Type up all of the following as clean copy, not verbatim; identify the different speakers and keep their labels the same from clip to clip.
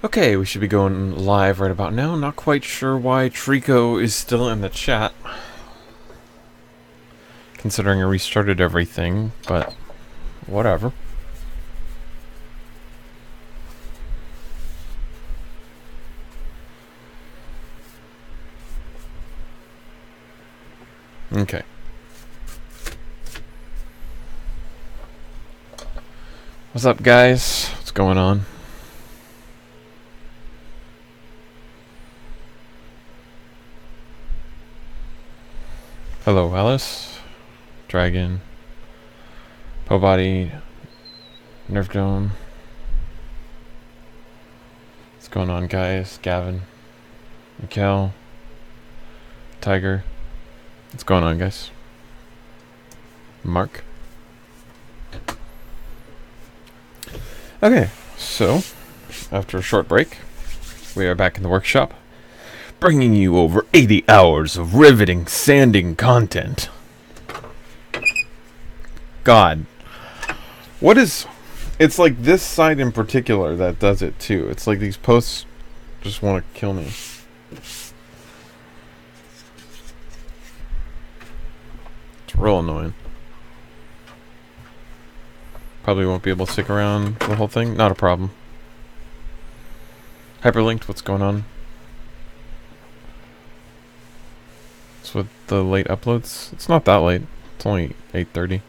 Speaker 1: Okay, we should be going live right about now. Not quite sure why Trico is still in the chat, considering I restarted everything, but whatever. Okay. What's up, guys? What's going on? Hello, Alice. Dragon. Pobody. Nerf Dome. What's going on, guys? Gavin. Mikkel. Tiger. What's going on, guys? Mark. Okay, so after a short break, we are back in the workshop, bringing you over 80 hours of riveting, sanding content. God. What is... It's like this side in particular that does it, too. It's like these posts just want to kill me. It's real annoying. Probably won't be able to stick around for the whole thing. Not a problem. Hyperlinked, what's going on? What's with the late uploads? It's not that late. It's only 8:30.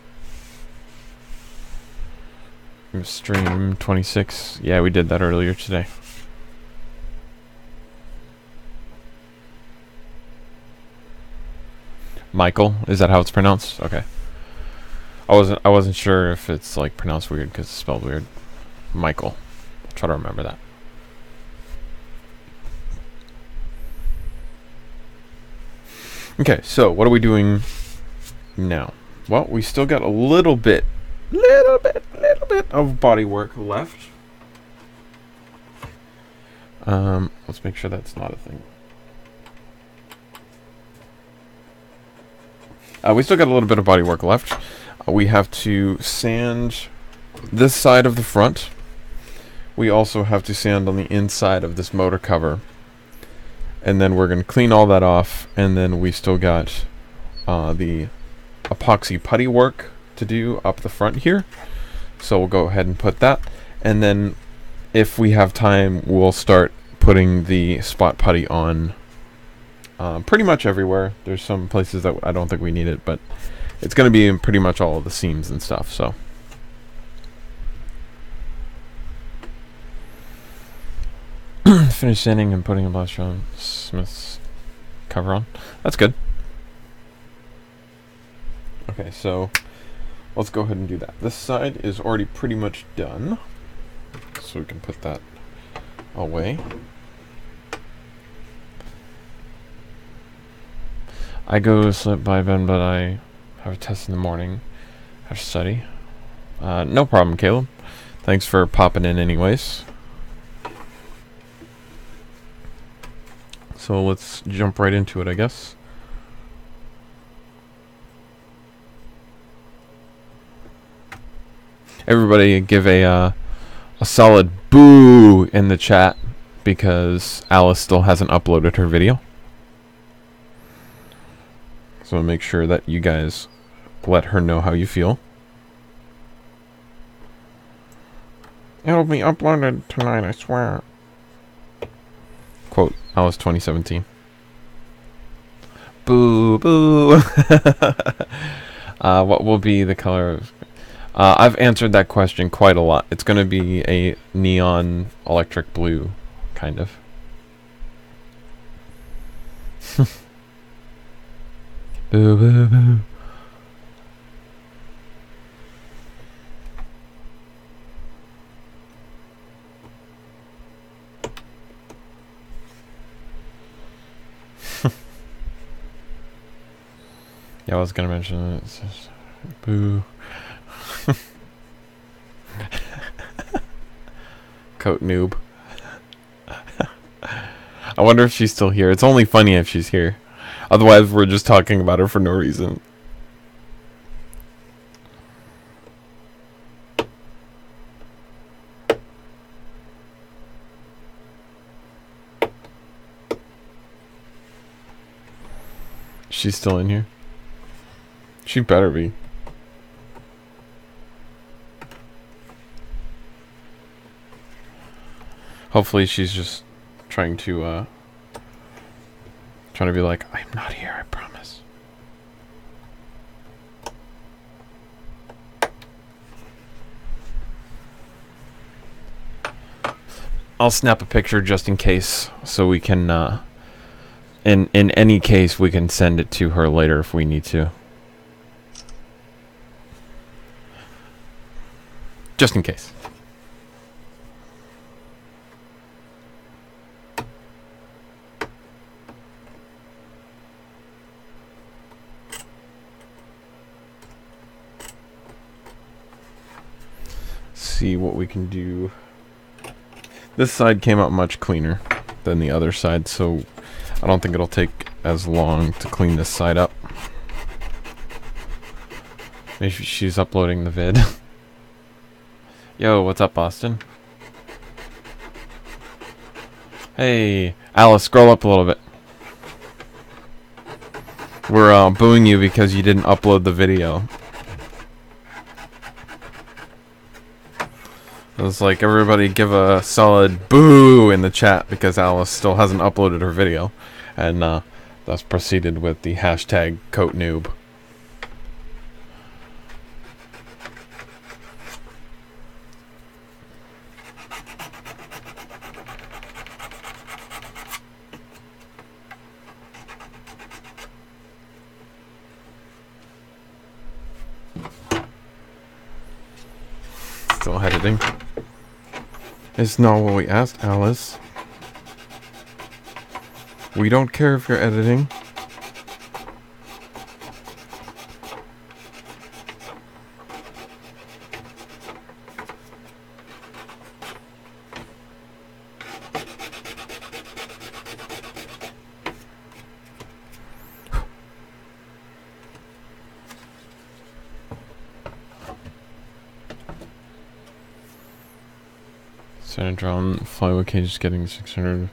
Speaker 1: Stream 26. Yeah, we did that earlier today. Michael, is that how it's pronounced? Okay. I wasn't sure if it's like pronounced weird because it's spelled weird. Michael. I'll try to remember that. Okay, so what are we doing now? Well, we still got a little bit of body work left. Let's make sure that's not a thing. We still got a little bit of body work left. We have to sand this side of the front. We also have to sand on the inside of this motor cover. And then we're going to clean all that off. And then we still got the epoxy putty work to do up the front here. So we'll go ahead and put that. And then if we have time, we'll start putting the spot putty on pretty much everywhere. There's some places that I don't think we need it, but it's going to be in pretty much all of the seams and stuff, so. Finish sanding and putting a blaster on Smith's cover on. That's good. Okay, so let's go ahead and do that. This side is already pretty much done, so we can put that away. I go slip by Ben, but I have a test in the morning. Have to study. No problem, Caleb. Thanks for popping in anyways. So let's jump right into it, I guess. Everybody give a solid boo in the chat because Alice still hasn't uploaded her video. So make sure that you guys let her know how you feel. It'll be uploaded tonight, I swear. Quote, Alice 2017. Boo, boo. What will be the color of... I've answered that question quite a lot. It's going to be a neon electric blue, kind of. Boo, boo, boo. Yeah, I was gonna mention it. It says, boo. Coat noob. I wonder if she's still here. It's only funny if she's here. Otherwise, we're just talking about her for no reason. She's still in here? She better be. Hopefully she's just trying to be like, I'm not here, I promise. I'll snap a picture just in case, so we can, in any case, we can send it to her later if we need to. Just in case. See what we can do. This side came out much cleaner than the other side, so I don't think it'll take as long to clean this side up. Maybe she's uploading the vid. Yo, what's up, Austin? Hey, Alice, scroll up a little bit. We're booing you because you didn't upload the video. It was like, everybody give a solid boo in the chat because Alice still hasn't uploaded her video. And thus proceeded with the hashtag CoatNoob. Still editing. It's not what we asked, Alice. We don't care if you're editing. Drone flywheel cage is getting 600.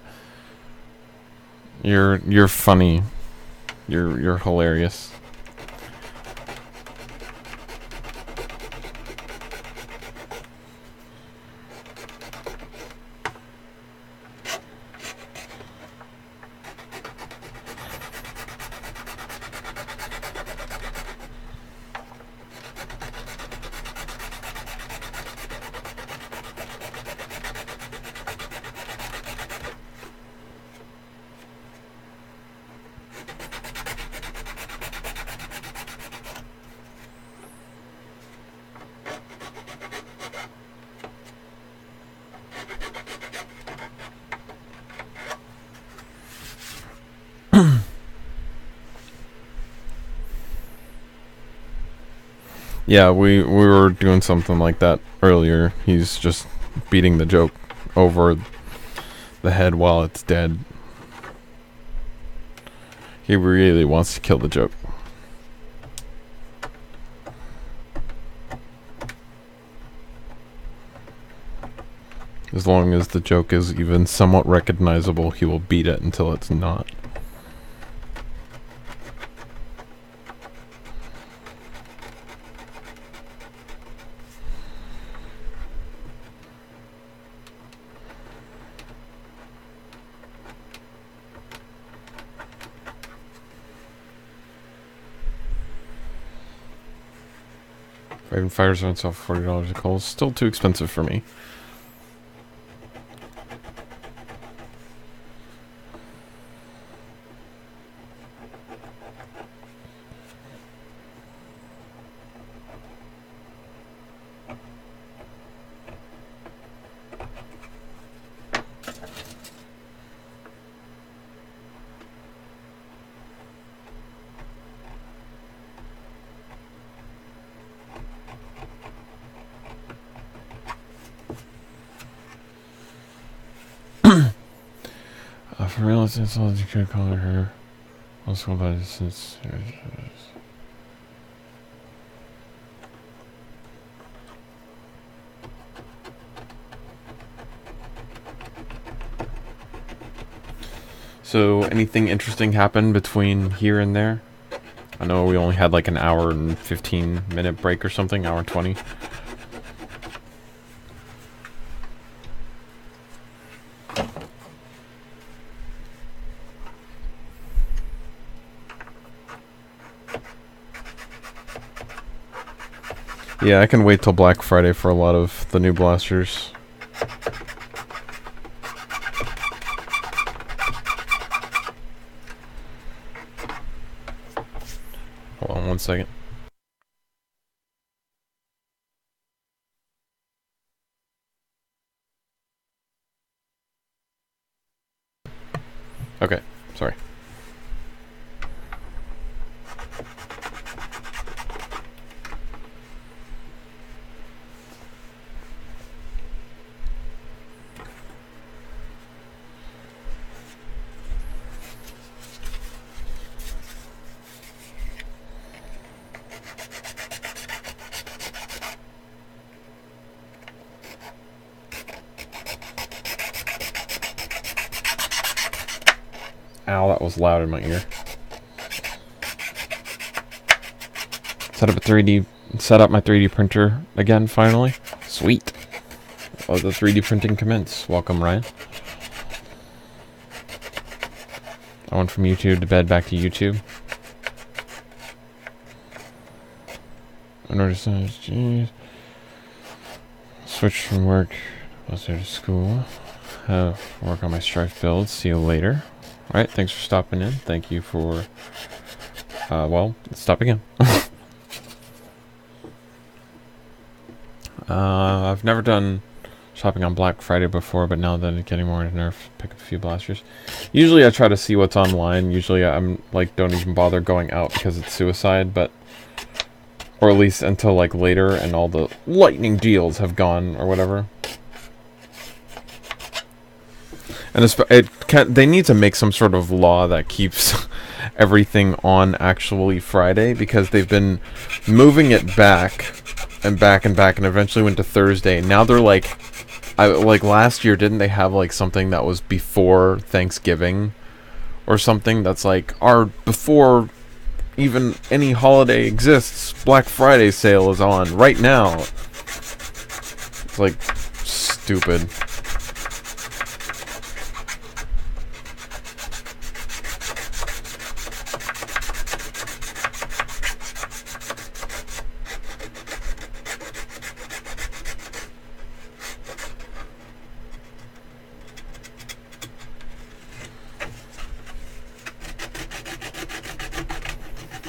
Speaker 1: You're funny. You're hilarious. Yeah, we were doing something like that earlier. He's just beating the joke over the head while it's dead. He really wants to kill the joke. As long as the joke is even somewhat recognizable, he will beat it until it's not. Rayven fires on itself $40 a call. Still too expensive for me. For real, it's all you could call her. Also, about since. So, anything interesting happen between here and there? I know we only had like an hour and 15-minute break or something, hour and 20. Yeah, I can wait till Black Friday for a lot of the new blasters. Hold on 1 second. Okay, sorry. Ow, that was loud in my ear. Set up my 3D printer again, finally. Sweet. Oh, the 3D printing commence. Welcome, Ryan. I went from YouTube to bed, back to YouTube. In order to switch from work, let's go to school. Work on my Strife build. See you later. Alright, thanks for stopping in. Thank you for, well, stop again. I've never done shopping on Black Friday before, but now that it's getting more into Nerf, pick up a few blasters. Usually I try to see what's online. Usually I'm, like, don't even bother going out because it's suicide, but... Or at least until, like, later and all the lightning deals have gone, or whatever. And they need to make some sort of law that keeps everything on actually Friday, because they've been moving it back and back and back, and eventually went to Thursday. Now they're like, like last year, didn't they have like something that was before Thanksgiving or something that's like, before even any holiday exists, Black Friday sale is on right now. It's like stupid.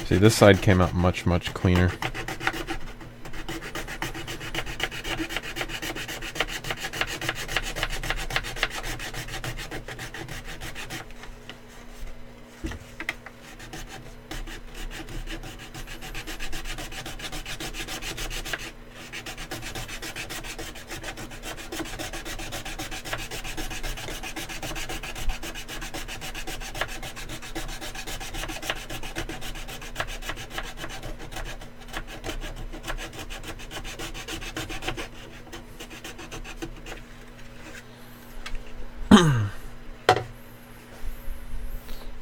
Speaker 1: See, this side came out much, much cleaner.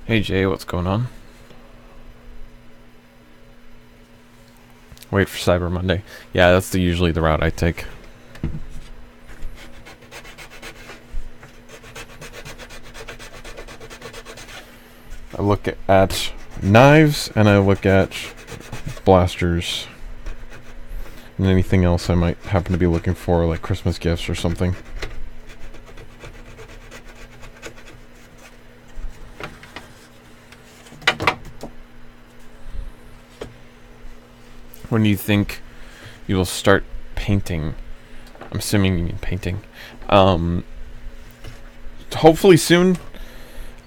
Speaker 1: Hey Jay, what's going on? Wait for Cyber Monday. Yeah, that's usually the route I take. I look at knives and I look at blasters and anything else I might happen to be looking for, like Christmas gifts or something. When do you think you will start painting? I'm assuming you mean painting. Hopefully soon.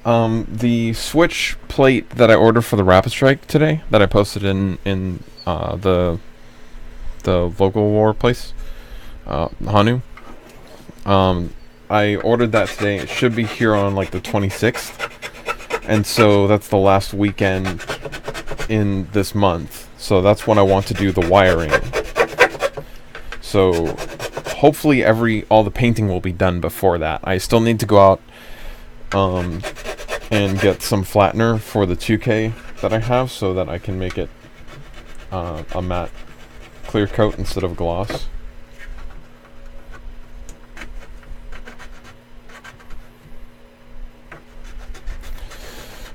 Speaker 1: The Switch plate that I ordered for the Rapidstrike today, that I posted in the local war place, Hanu. I ordered that today. It should be here on like the 26th, and so that's the last weekend in this month. So that's when I want to do the wiring. So hopefully all the painting will be done before that. I still need to go out and get some flattener for the 2K that I have so that I can make it a matte clear coat instead of gloss.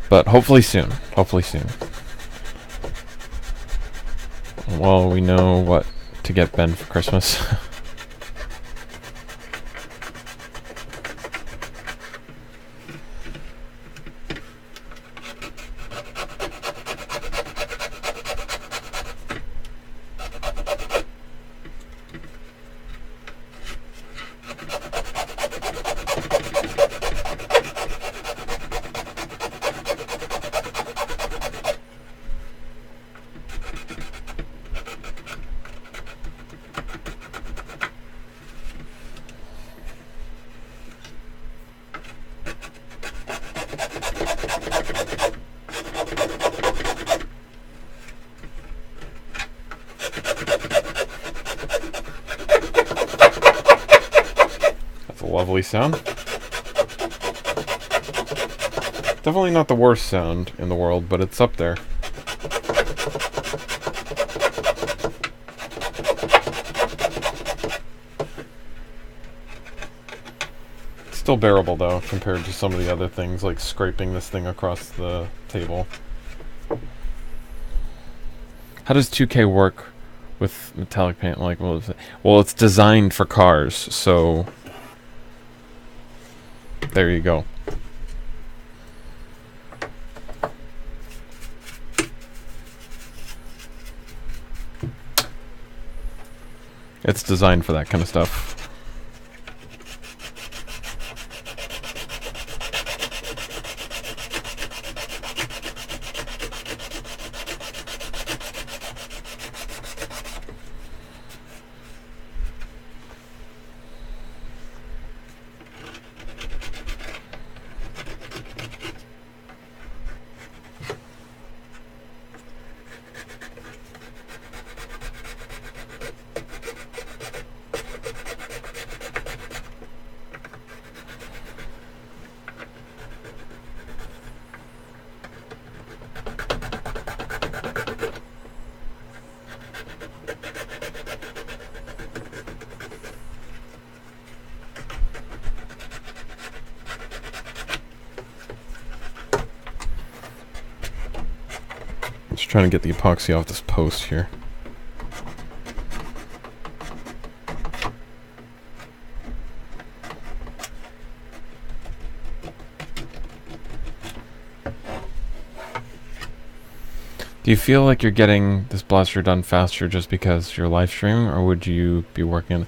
Speaker 1: But hopefully soon. Hopefully soon. Well, we know what to get Ben for Christmas. Lovely sound. Definitely not the worst sound in the world, but it's up there. It's still bearable though, compared to some of the other things, like scraping this thing across the table. How does 2K work with metallic paint? Like, well, it's designed for cars, so there you go. It's designed for that kind of stuff. Just trying to get the epoxy off this post here. Do you feel like you're getting this blaster done faster just because you're live streaming, or would you be working?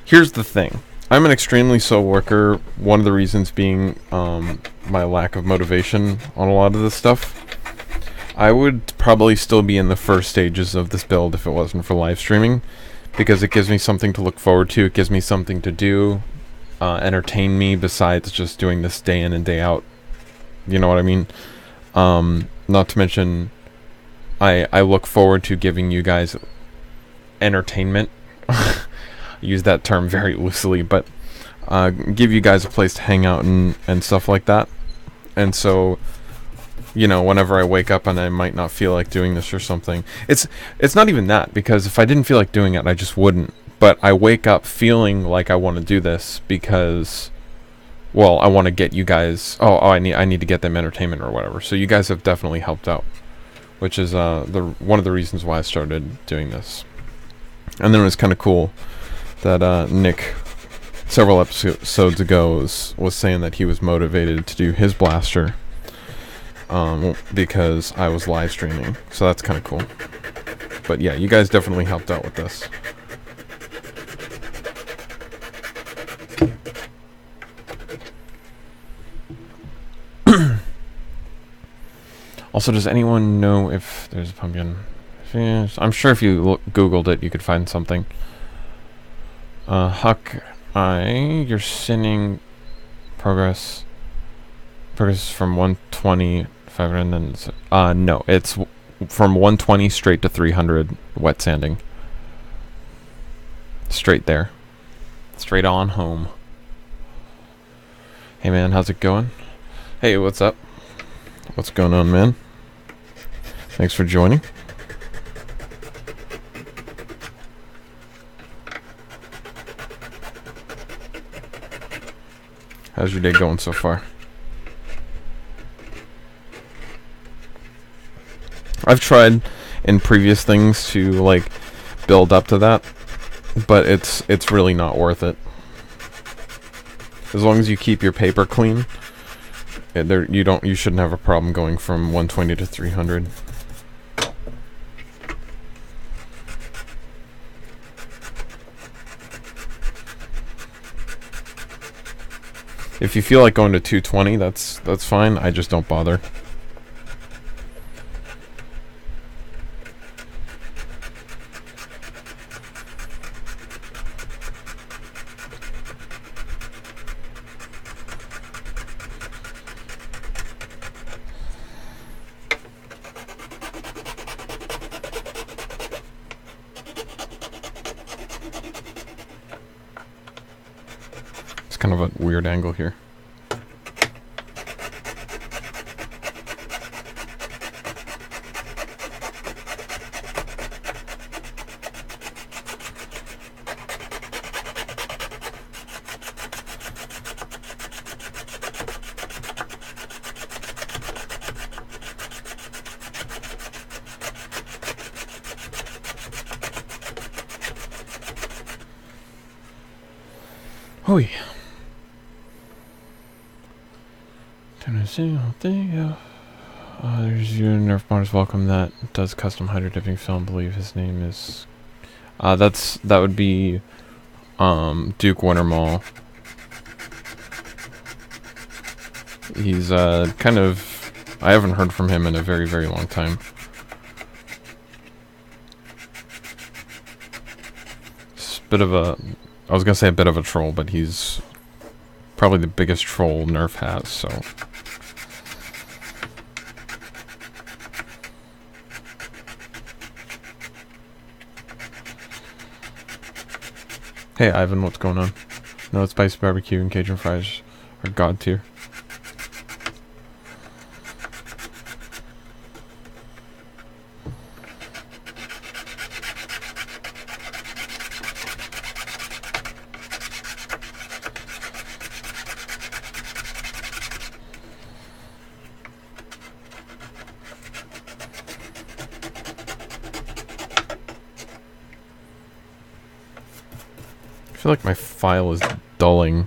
Speaker 1: Here's the thing. I'm an extremely slow worker, one of the reasons being my lack of motivation on a lot of this stuff. I would probably still be in the first stages of this build if it wasn't for live streaming, because it gives me something to look forward to, it gives me something to do, entertain me besides just doing this day in and day out. You know what I mean? Not to mention, I look forward to giving you guys entertainment. I use that term very loosely, but give you guys a place to hang out and stuff like that. And so, you know, whenever I wake up and I might not feel like doing this or something, it's not even that, because if I didn't feel like doing it, I just wouldn't. But I wake up feeling like I want to do this because, well, I want to get you guys. I need to get them entertainment or whatever. So you guys have definitely helped out, which is one of the reasons why I started doing this. And then it was kind of cool that Nick, several episodes ago, was saying that he was motivated to do his blaster because I was live streaming. So that's kind of cool. But yeah, you guys definitely helped out with this. Also, does anyone know if there's a pumpkin? I'm sure if you Googled it, you could find something. Huck, you're sinning progress from 120, 500, and then, no, it's from 120 straight to 300 wet sanding. Straight there. Straight on home. Hey man, how's it going? Hey, what's up? What's going on, man? Thanks for joining. How's your day going so far? I've tried in previous things to like build up to that, but it's really not worth it. As long as you keep your paper clean, you shouldn't have a problem going from 120 to 300. If you feel like going to 220, that's fine. I just don't bother. Kind of a weird angle here. Oh yeah. There's your Nerf Mars welcome that does custom hydro dipping film. Believe his name is that would be Duke Wintermall. He's kind of, I haven't heard from him in a very, very long time. It's a bit of a, I was gonna say a bit of a troll, but he's probably the biggest troll Nerf has, so. Hey Ivan, what's going on? No, spicy barbecue and Cajun fries are god tier. I feel like my file is dulling.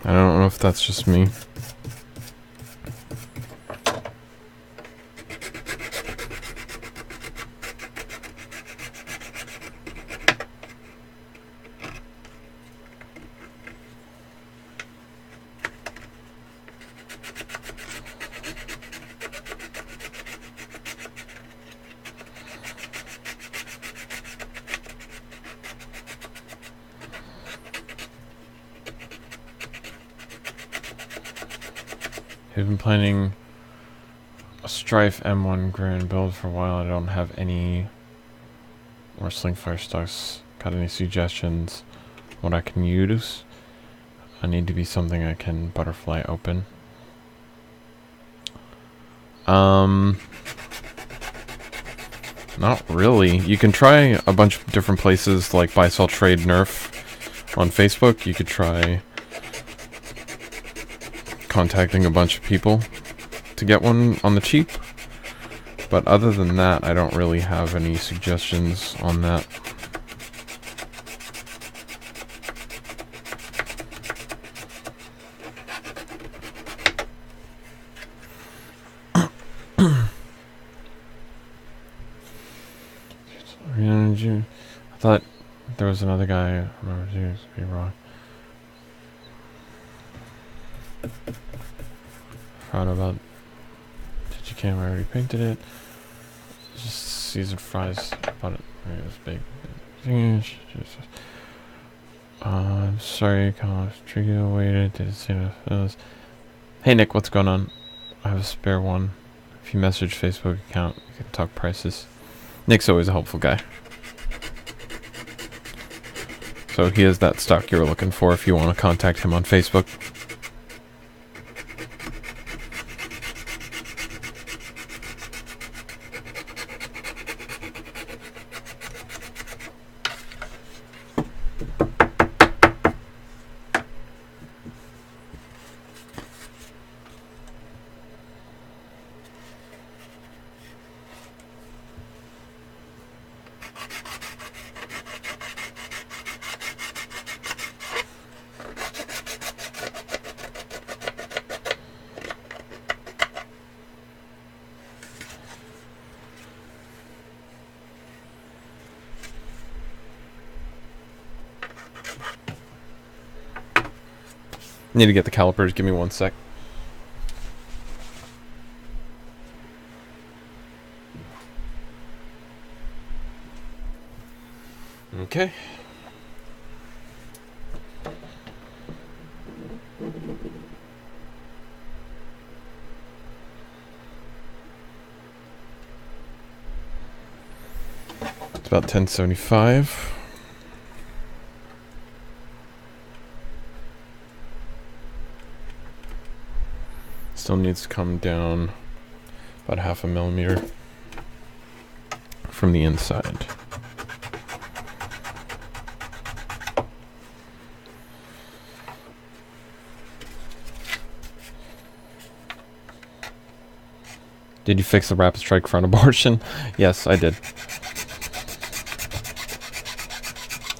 Speaker 1: I don't know if that's just me. I've been planning a Strife M1 Grand build for a while. I don't have any more Slingfire stocks. Got any suggestions what I can use? I need to be something I can butterfly open. Not really. You can try a bunch of different places like Buy Sell Trade Nerf on Facebook. You could try contacting a bunch of people to get one on the cheap, but other than that I don't really have any suggestions on that. I thought there was another guy. I remember Zeus, be wrong. Proud about Digicam, I already painted it. Just seasoned fries, bought it. It was big. I'm sorry, Trigger waited. Did it say enough? Hey Nick, what's going on? I have a spare one. If you message Facebook account, you can talk prices. Nick's always a helpful guy. So he has that stock you were looking for if you want to contact him on Facebook. Need to get the calipers. Give me 1 sec. Okay. It's about 1075. Still needs to come down about 0.5 millimeter from the inside. Did you fix the Rapidstrike front abortion? Yes, I did.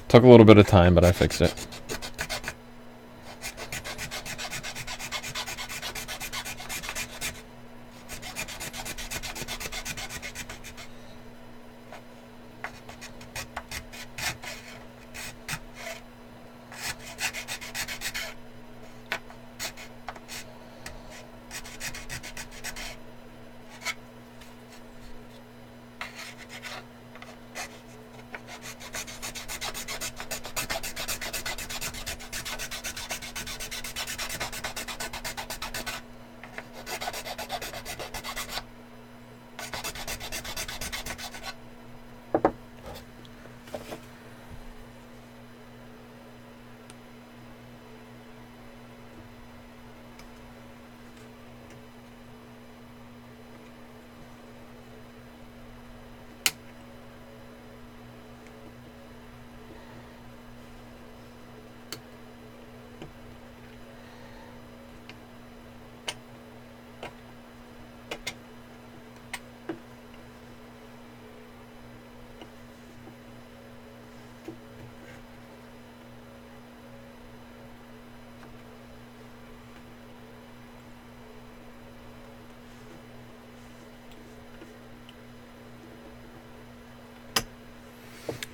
Speaker 1: Took a little bit of time, but I fixed it.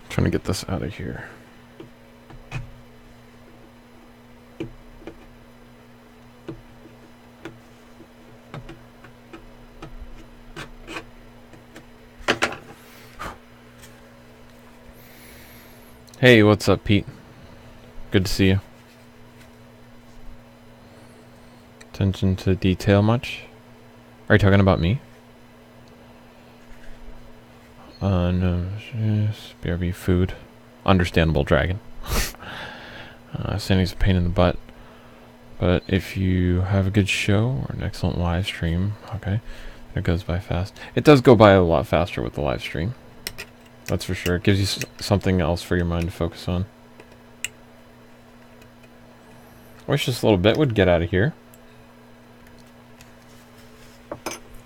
Speaker 1: Trying to get this out of here. Hey, what's up, Pete? Good to see you. Attention to detail much? Are you talking about me? No, yes, BRB food. Understandable, dragon. Sandy's a pain in the butt. But if you have a good show or an excellent live stream, okay, it goes by fast. It does go by a lot faster with the live stream. That's for sure. It gives you something else for your mind to focus on. I wish this little bit would get out of here.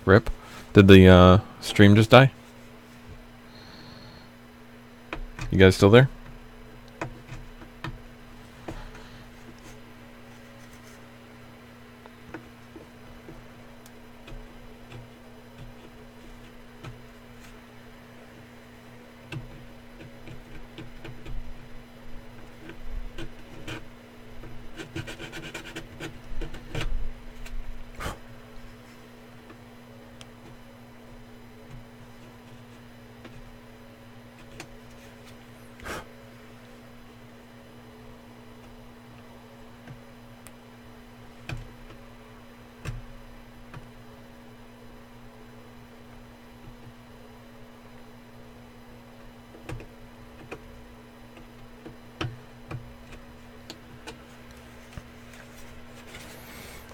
Speaker 1: Rip. Did the stream just die? You guys still there?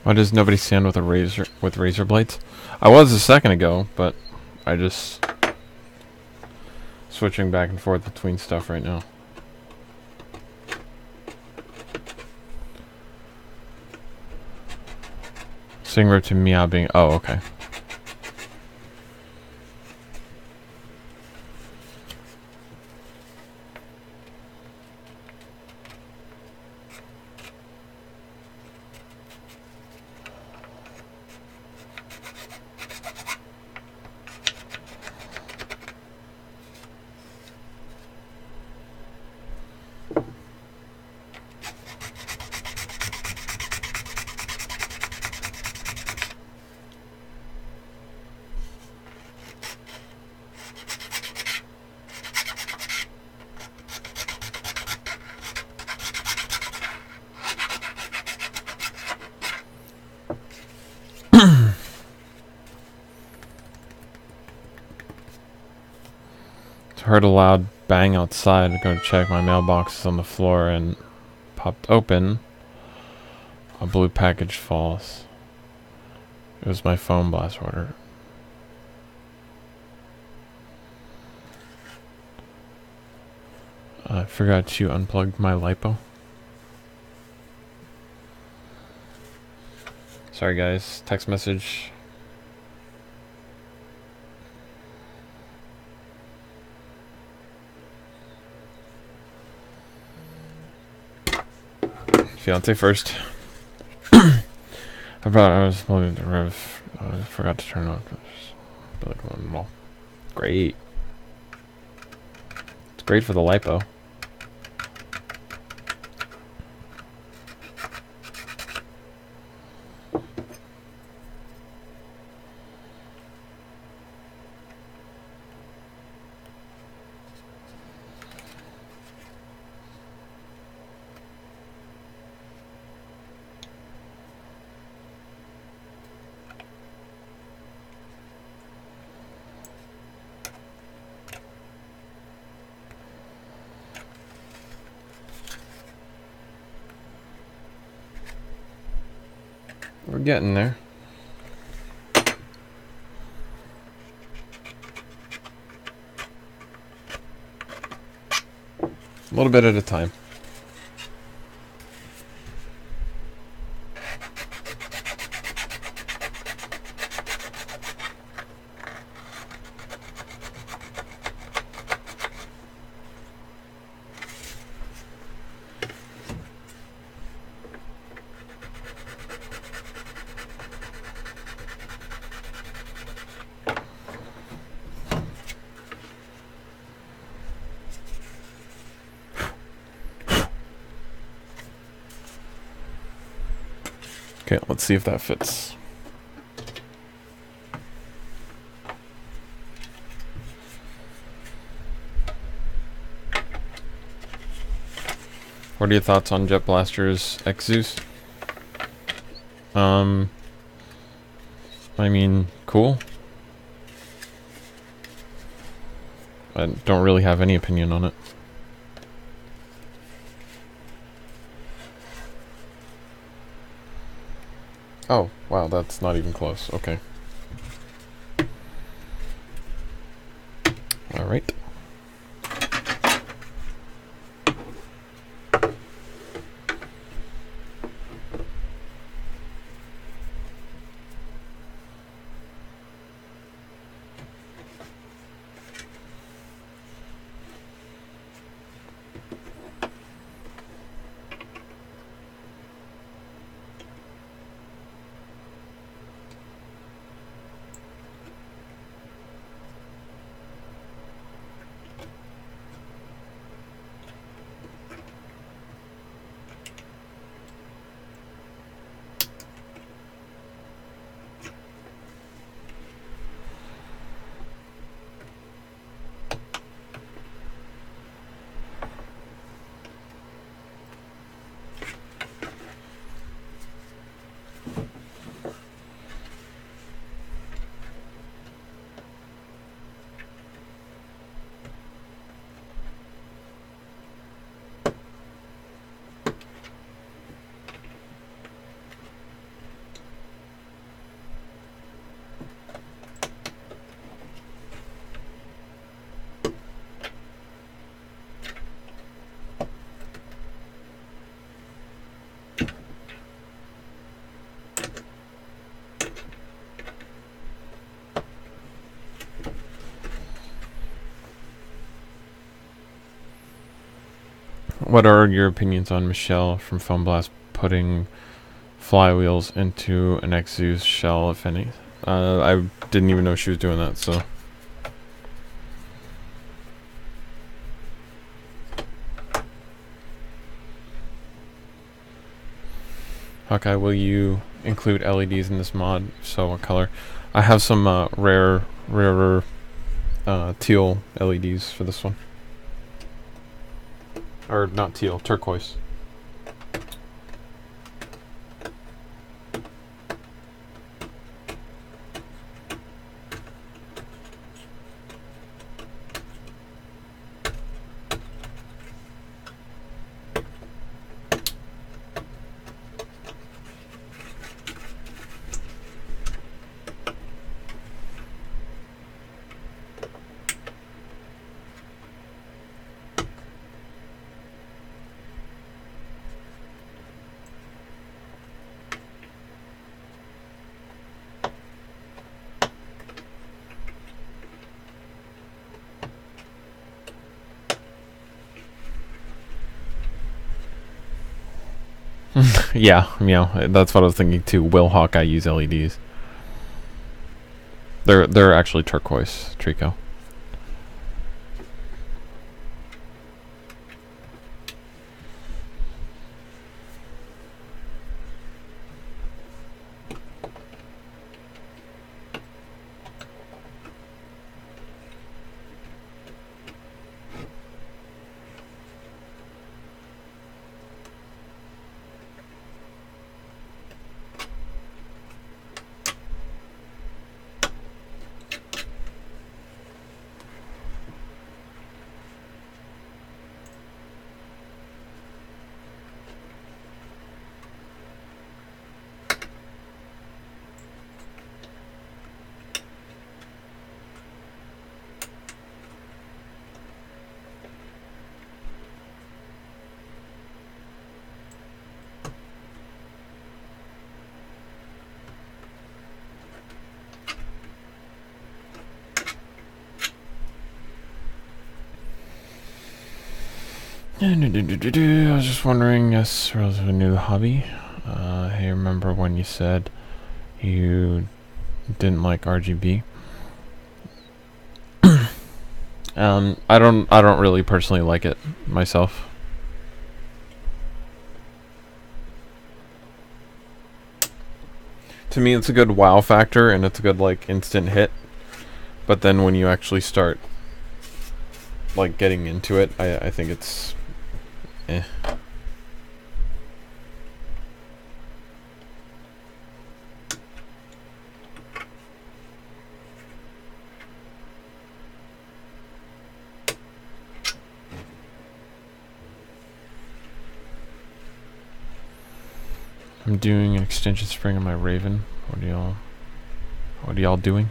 Speaker 1: Why does nobody sand with a razor blades? I was a second ago, but I just switching back and forth between stuff right now. Singer to meow being okay. heard a loud bang outside. Go check. My mailbox is on the floor and popped open. A blue package falls. It was my foam blast order. I forgot to unplug my LiPo. Sorry guys, text message. Fiance first. I forgot to turn on. Well, great. It's great for the LiPo. We're getting there. A little bit at a time. Okay, let's see if that fits. What are your thoughts on Jet Blaster's X Zeus? I mean, cool. I don't really have any opinion on it. Oh, wow, that's not even close. Okay. All right. What are your opinions on Michelle from Foam Blast putting flywheels into an X Zeus shell, if any? I didn't even know she was doing that, so. Hawkeye, will you include LEDs in this mod? If so, what color? I have some rarer teal LEDs for this one. Or not teal, turquoise. Yeah, that's what I was thinking too. Will Hawkeye use LEDs? They're actually turquoise, Trico. I was just wondering, yes, relatively new hobby. Hey, remember when you said you didn't like RGB? I don't really personally like it myself. To me, it's a good wow factor and it's a good like instant hit. But then when you actually start like getting into it, I think it's eh. I'm doing an extension spring on my Rayven. What are y'all doing?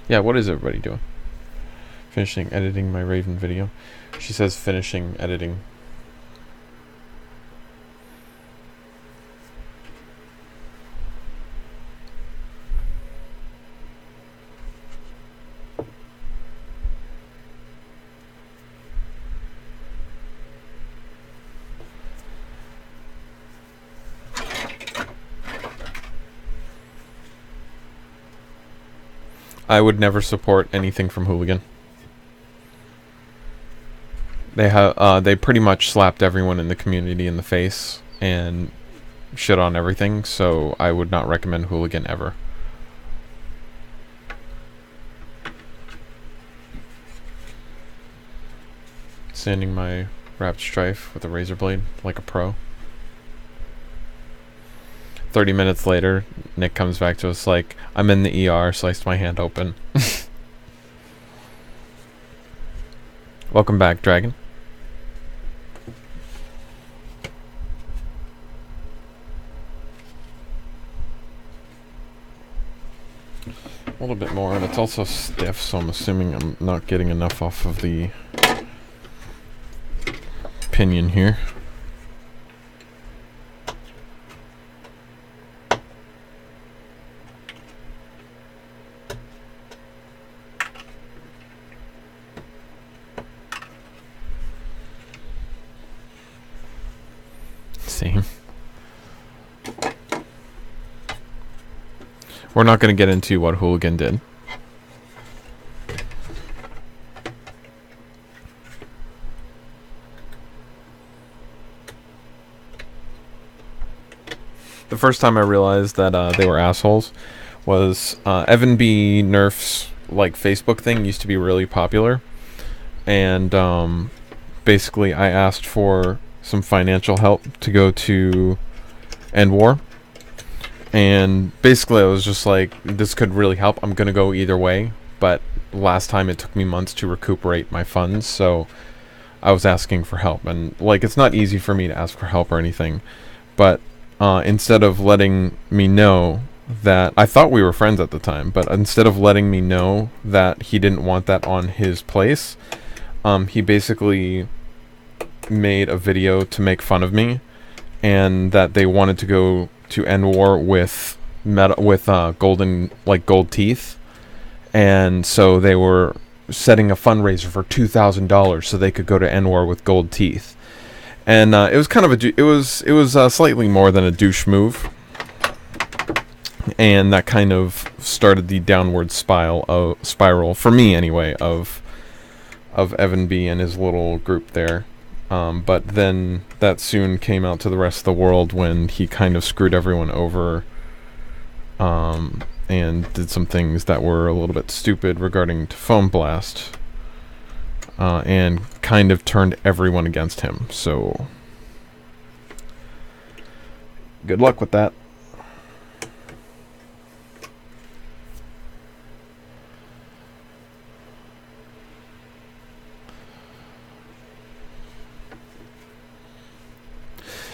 Speaker 1: Yeah, what is everybody doing? Finishing editing my Rayven video. She says finishing editing. I would never support anything from Hooligan. They pretty much slapped everyone in the community in the face and shit on everything, so I would not recommend Hooligan ever. Sanding my Rapidstrike with a razor blade like a pro. 30 minutes later, Nick comes back to us like, I'm in the ER, sliced my hand open. Welcome back, Dragon. A little bit more, and it's also stiff, so I'm assuming I'm not getting enough off of the pinion here. Same. We're not going to get into what Hooligan did. The first time I realized that they were assholes was Evan B. Nerf's like Facebook thing used to be really popular, and basically I asked for some financial help to go to End War, and basically I was just like, this could really help. I'm gonna go either way, but last time it took me months to recuperate my funds, so I was asking for help. And like, it's not easy for me to ask for help or anything, but instead of letting me know that, I thought we were friends at the time, but instead of letting me know that he didn't want that on his place, he basically made a video to make fun of me, and that they wanted to go to End War with golden, like, gold teeth, and so they were setting a fundraiser for $2,000 so they could go to End War with gold teeth. And it was kind of it was slightly more than a douche move, and that kind of started the downward spiral for me anyway of Evan B and his little group there. But then that soon came out to the rest of the world when he kind of screwed everyone over, and did some things that were a little bit stupid regarding to Foam Blast, and kind of turned everyone against him. So good luck with that.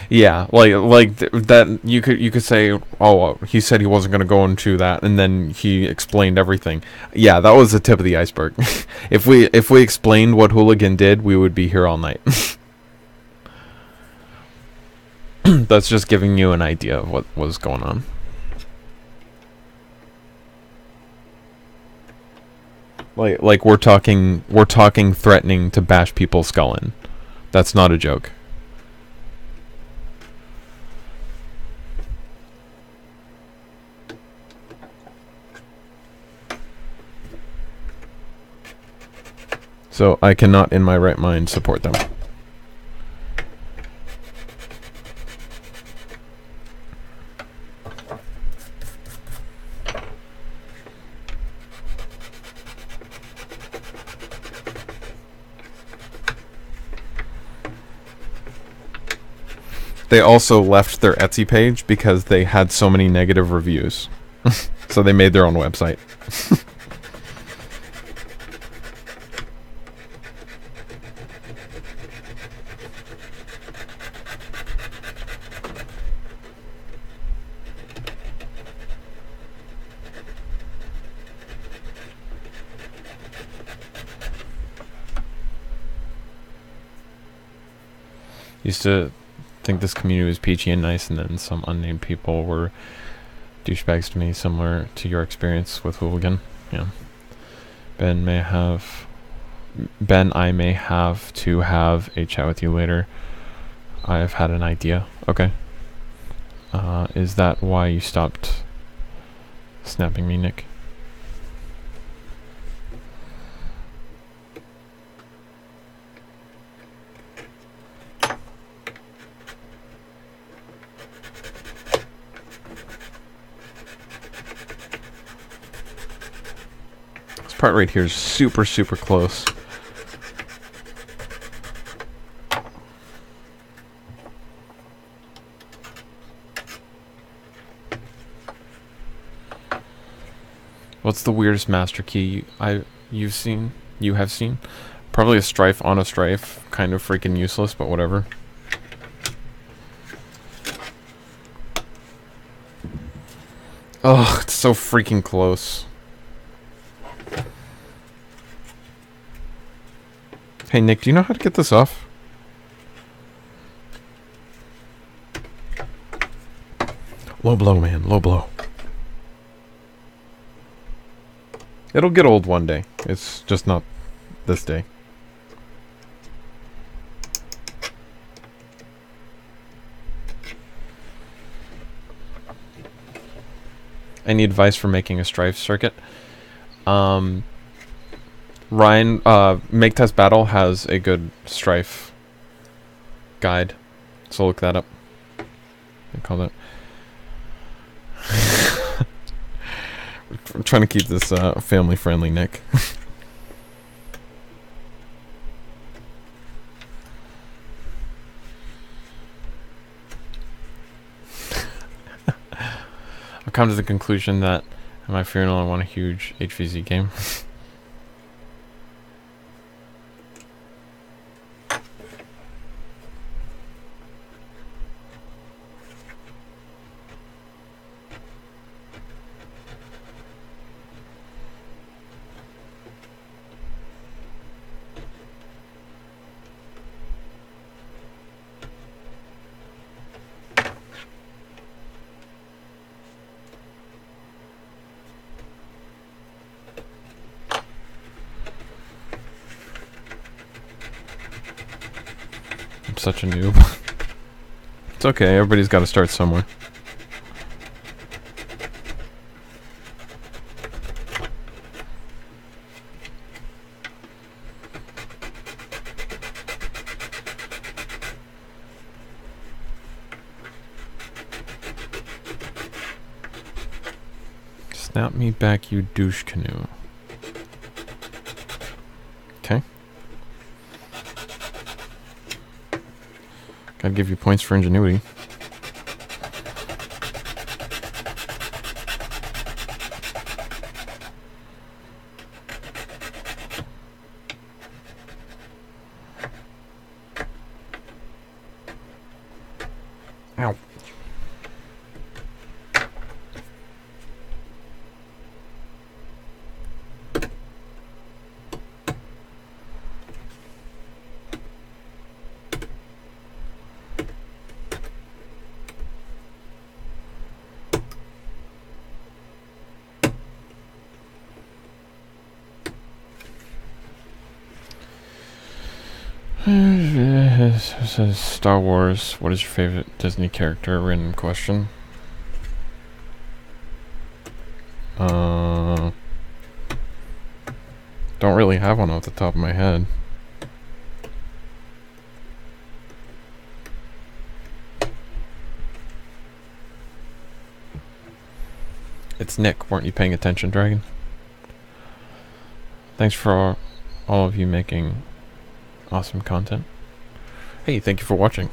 Speaker 1: Yeah, that you could say, oh, he said he wasn't going to go into that, and then he explained everything. Yeah, that was the tip of the iceberg. If we explained what Hooligan did, we would be here all night. That's just giving you an idea of what was going on. Like we're talking threatening to bash people's skull in. That's not a joke. So I cannot in my right mind support them. They also left their Etsy page because they had so many negative reviews. So they made their own website. Used to think this community was peachy and nice, and then some unnamed people were douchebags to me, similar to your experience with Hooligan. Yeah. Ben, I may have to have a chat with you later. I've had an idea. Okay. Is that why you stopped snapping me, Nick? Part right here is super close. What's the weirdest master key you have seen? Probably a strife on a strife. Kind of freaking useless, but whatever. Oh, it's so freaking close. Hey Nick, do you know how to get this off? Low blow, man. Low blow. It'll get old one day. It's just not this day. Any advice for making a strife circuit? Ryan, Make Test Battle has a good strife guide, so look that up. I call that. We're trying to keep this family friendly, Nick. I've come to the conclusion that at my funeral I want a huge HVZ game. such a noob. It's okay, everybody's got to start somewhere. Snap me back, you douche canoe. Okay. Gotta give you points for ingenuity. Ow. Says Star Wars. What is your favorite Disney character? Random question. Don't really have one off the top of my head. It's Nick. Weren't you paying attention, Dragon? Thanks for all of you making awesome content. Hey, thank you for watching.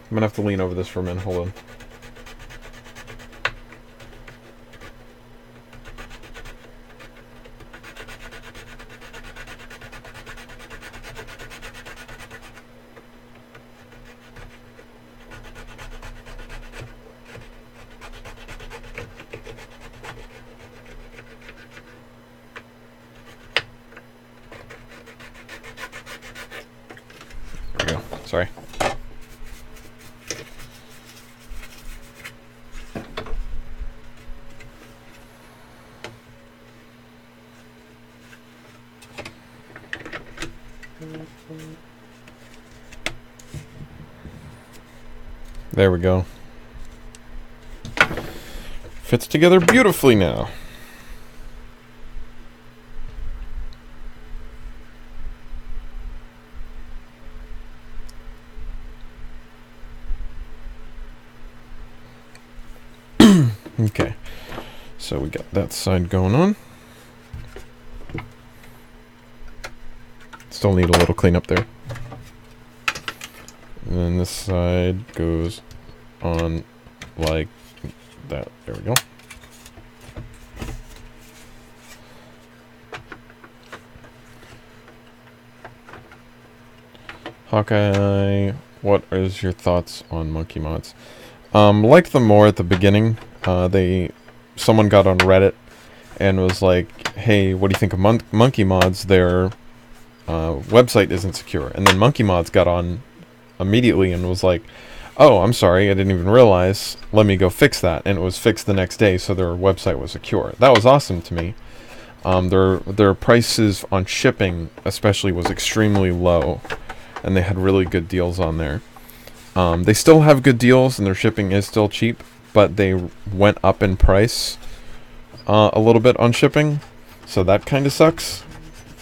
Speaker 1: I'm gonna have to lean over this for a minute. Hold on. There we go. Sorry. There we go. Fits together beautifully now. Okay, so we got that side going on. Still need a little cleanup there. And then this side goes on like that. There we go. Hawkeye, what is your thoughts on monkey mods? Liked them more at the beginning. Someone got on Reddit and was like, hey, what do you think of monkey mods? Their website isn't secure. And then monkey mods got on immediately and was like, oh, I'm sorry, I didn't even realize, let me go fix that. And it was fixed the next day, so their website was secure. That was awesome to me. Their prices on shipping especially was extremely low, and they had really good deals on there. They still have good deals and their shipping is still cheap, but they went up in price a little bit on shipping, so that kind of sucks.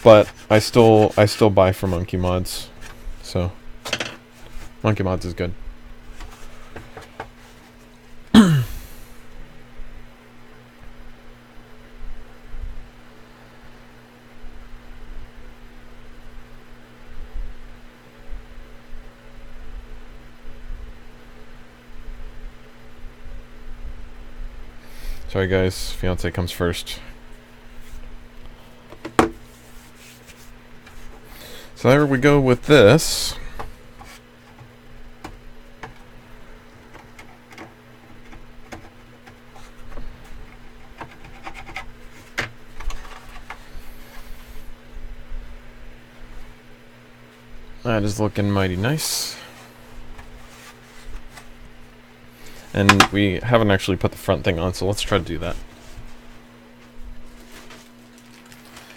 Speaker 1: But I still buy from Monkey Mods, so Monkey Mods is good. Sorry guys, fiance comes first. So there we go with this. That is looking mighty nice. And we haven't actually put the front thing on, so let's try to do that.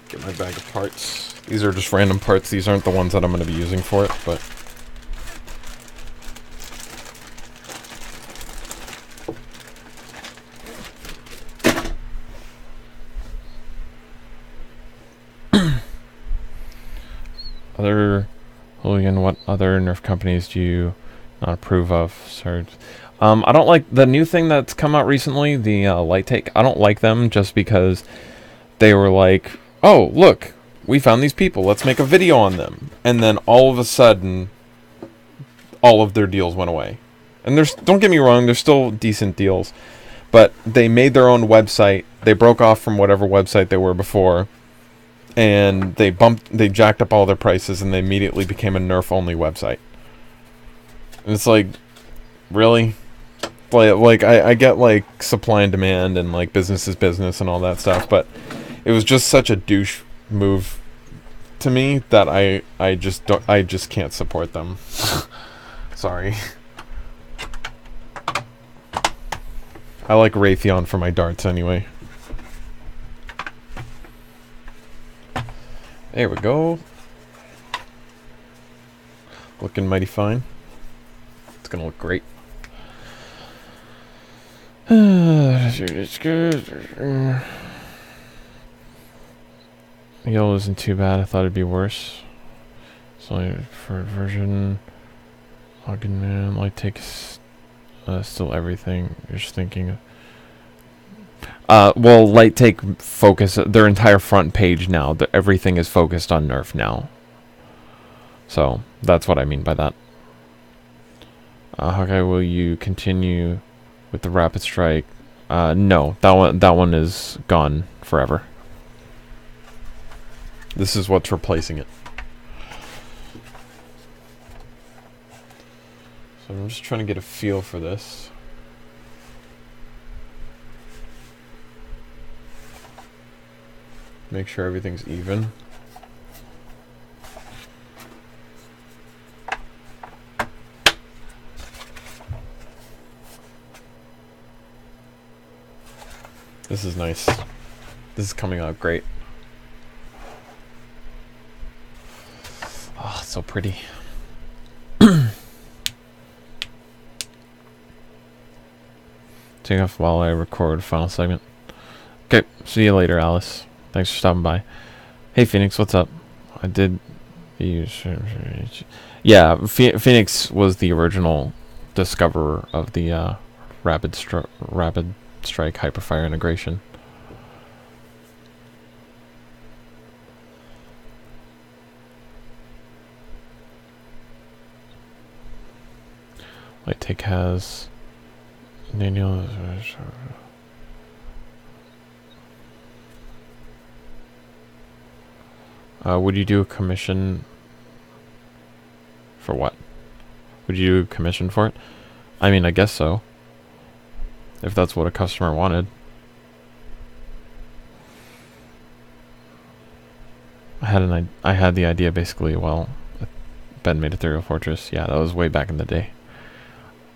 Speaker 1: Get my bag of parts. These are just random parts. These aren't the ones that I'm going to be using for it, but... Hooligan, what other Nerf companies do you not approve of? Sorry. I don't like the new thing that's come out recently, the Light Take. I don't like them just because they were like, oh, look, we found these people. Let's make a video on them. And then all of a sudden, all of their deals went away. And don't get me wrong, they're still decent deals. But they made their own website. They broke off from whatever website they were before. And they jacked up all their prices, and they immediately became a Nerf-only website. And it's like, really? Like I get, like, supply and demand, and, like, business is business and all that stuff, but it was just such a douche move to me that I just can't support them. Sorry. I like Raytheon for my darts anyway. There we go. Looking mighty fine. It's gonna look great. It's good. Yellow isn't too bad. I thought it'd be worse. It's only for version. Login Light takes still everything. You're just thinking. Well, Light Take focus their entire front page now. Everything is focused on Nerf now. So that's what I mean by that. Hawkeye, will you continue with the Rapidstrike? No, that one is gone forever. This is what's replacing it. So I'm just trying to get a feel for this. Make sure everything's even. This is nice. This is coming out great. Oh, it's so pretty. Take off while I record final segment. Okay, see you later, Alice. Thanks for stopping by. Hey, Phoenix, what's up? I did use... Yeah, Phoenix was the original discoverer of the Rapidstrike Hyperfire integration. Light Take has... Daniel... would you do a commission for what? Would you do a commission for it? I mean, I guess so. If that's what a customer wanted. I had the idea basically while Ben made Ethereal Fortress. Yeah, that was way back in the day.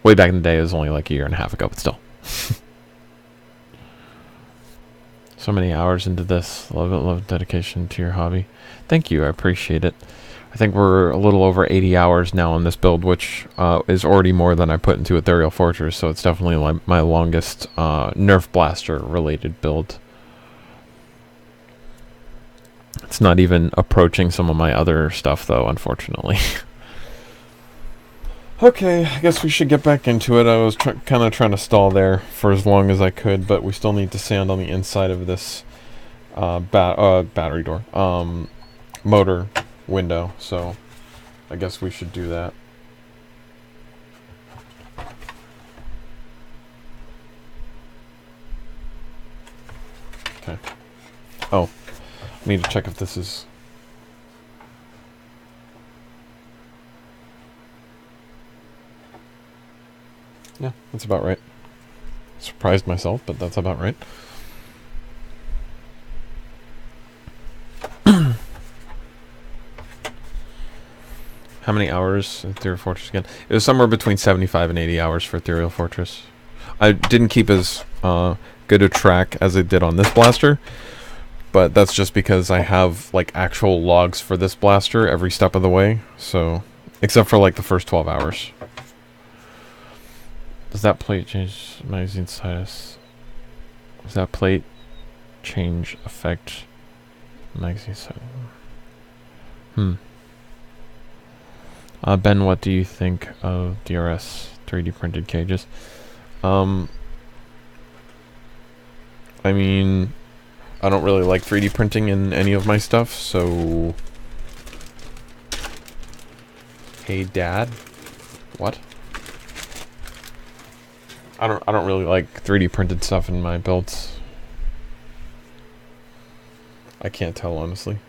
Speaker 1: Way back in the day, it was only like a year and a half ago, but still. So many hours into this. Love it, love dedication to your hobby. Thank you, I appreciate it. I think we're a little over 80 hours now on this build, which is already more than I put into Ethereal Fortress, so it's definitely like my longest Nerf Blaster related build. It's not even approaching some of my other stuff, though, unfortunately. Okay, I guess we should get back into it. I was kind of trying to stall there for as long as I could, but we still need to sand on the inside of this battery door, motor window, so I guess we should do that. Okay. Oh, I need to check if this is... Yeah, that's about right. Surprised myself, but that's about right. How many hours Ethereal Fortress again? It was somewhere between 75 and 80 hours for Ethereal Fortress. I didn't keep as good a track as I did on this blaster, but that's just because I have like actual logs for this blaster every step of the way. So, except for like the first 12 hours. Does that plate change magazine size? Does that plate change affect magazine size? Ben, what do you think of DRS 3D printed cages? I mean, I don't really like 3D printing in any of my stuff, so... Hey, Dad? What? I don't really like 3D printed stuff in my builds. I can't tell, honestly.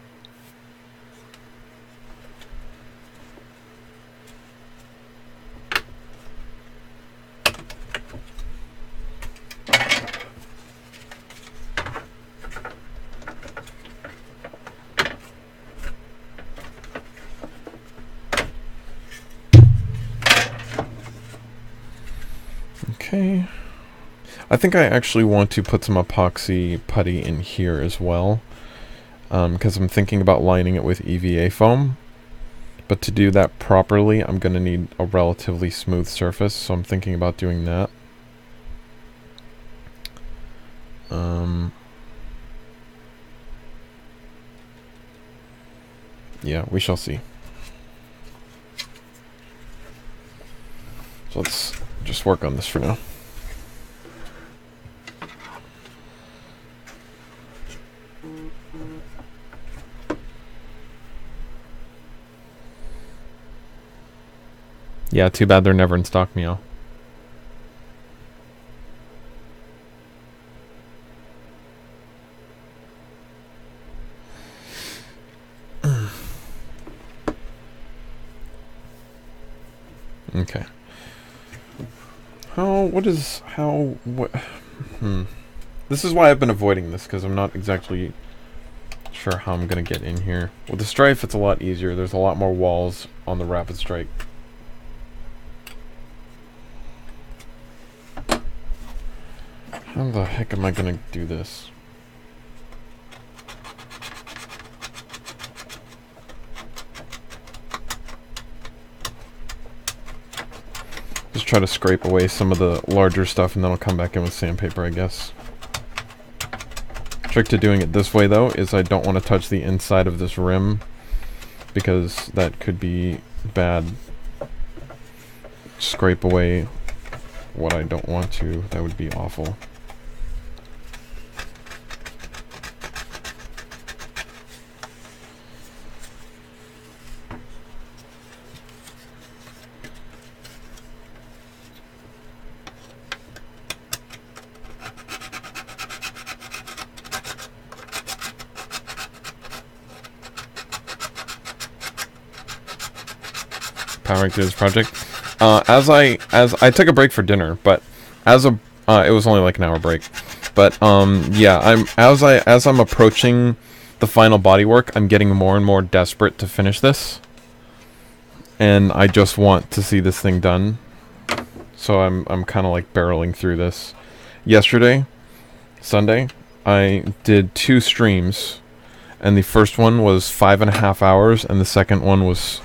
Speaker 1: Okay. I think I actually want to put some epoxy putty in here as well, because I'm thinking about lining it with EVA foam. But to do that properly, I'm going to need a relatively smooth surface, so I'm thinking about doing that. Yeah, we shall see. So let's just work on this for now. Yeah, too bad they're never in stock, meow. Okay. This is why I've been avoiding this, because I'm not exactly sure how I'm going to get in here. With the Strife, it's a lot easier. There's a lot more walls on the Rapidstrike. How the heck am I going to do this? Just try to scrape away some of the larger stuff and then I'll come back in with sandpaper, I guess. Trick to doing it this way though is I don't want to touch the inside of this rim because that could be bad. Scrape away what I don't want to. That would be awful. Powering through this project. As I took a break for dinner, but it was only like an hour break. But yeah, as I'm approaching the final bodywork, I'm getting more and more desperate to finish this, and I just want to see this thing done. So I'm kind of like barreling through this. Yesterday, Sunday, I did 2 streams, and the first one was 5.5 hours, and the second one was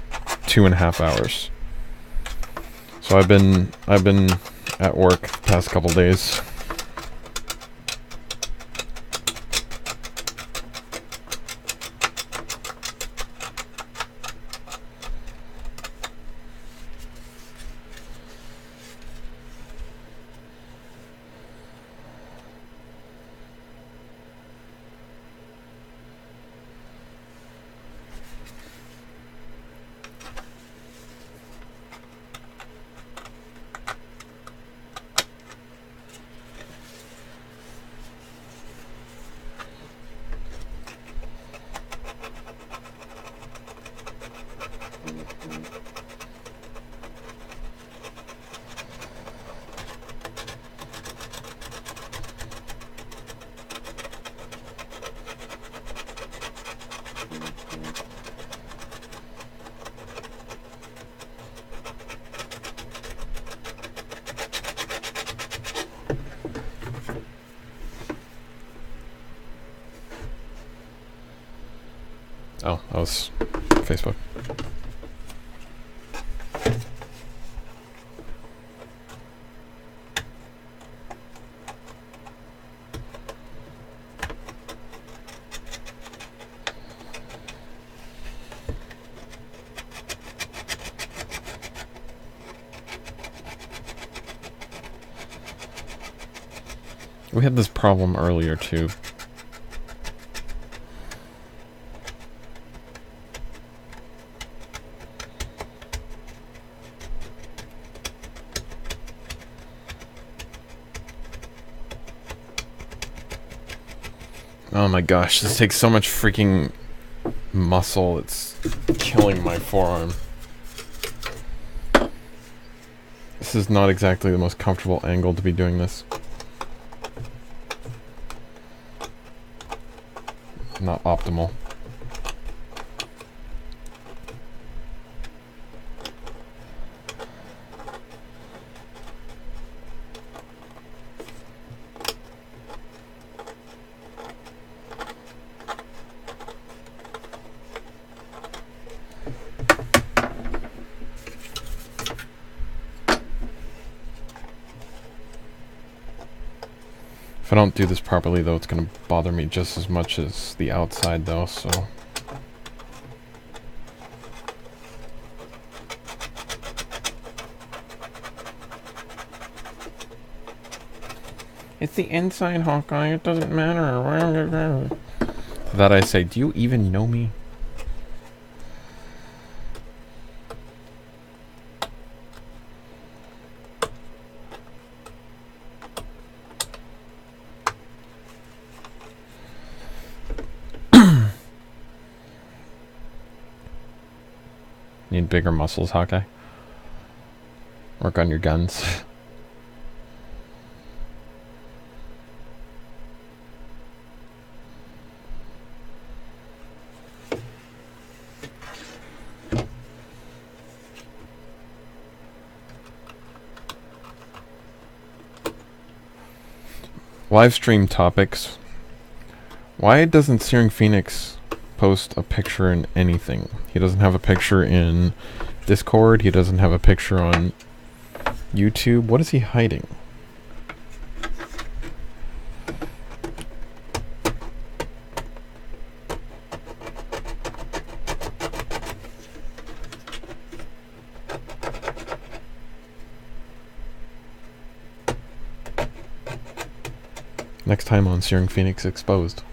Speaker 1: 2.5 hours. So I've been at work the past couple days. Oh, that was Facebook. We had this problem earlier too. Oh my gosh, this takes so much freaking muscle, it's killing my forearm. This is not exactly the most comfortable angle to be doing this. Not optimal. If I don't do this properly, though, it's going to bother me just as much as the outside, though, so... It's the inside, Hawkeye. It doesn't matter. That I say, do you even know me? Need bigger muscles, Hawkeye. Work on your guns. Live stream topics. Why doesn't Searing Phoenix post a picture in anything? He doesn't have a picture in Discord. He doesn't have a picture on YouTube. What is he hiding? Next time on Searing Phoenix Exposed.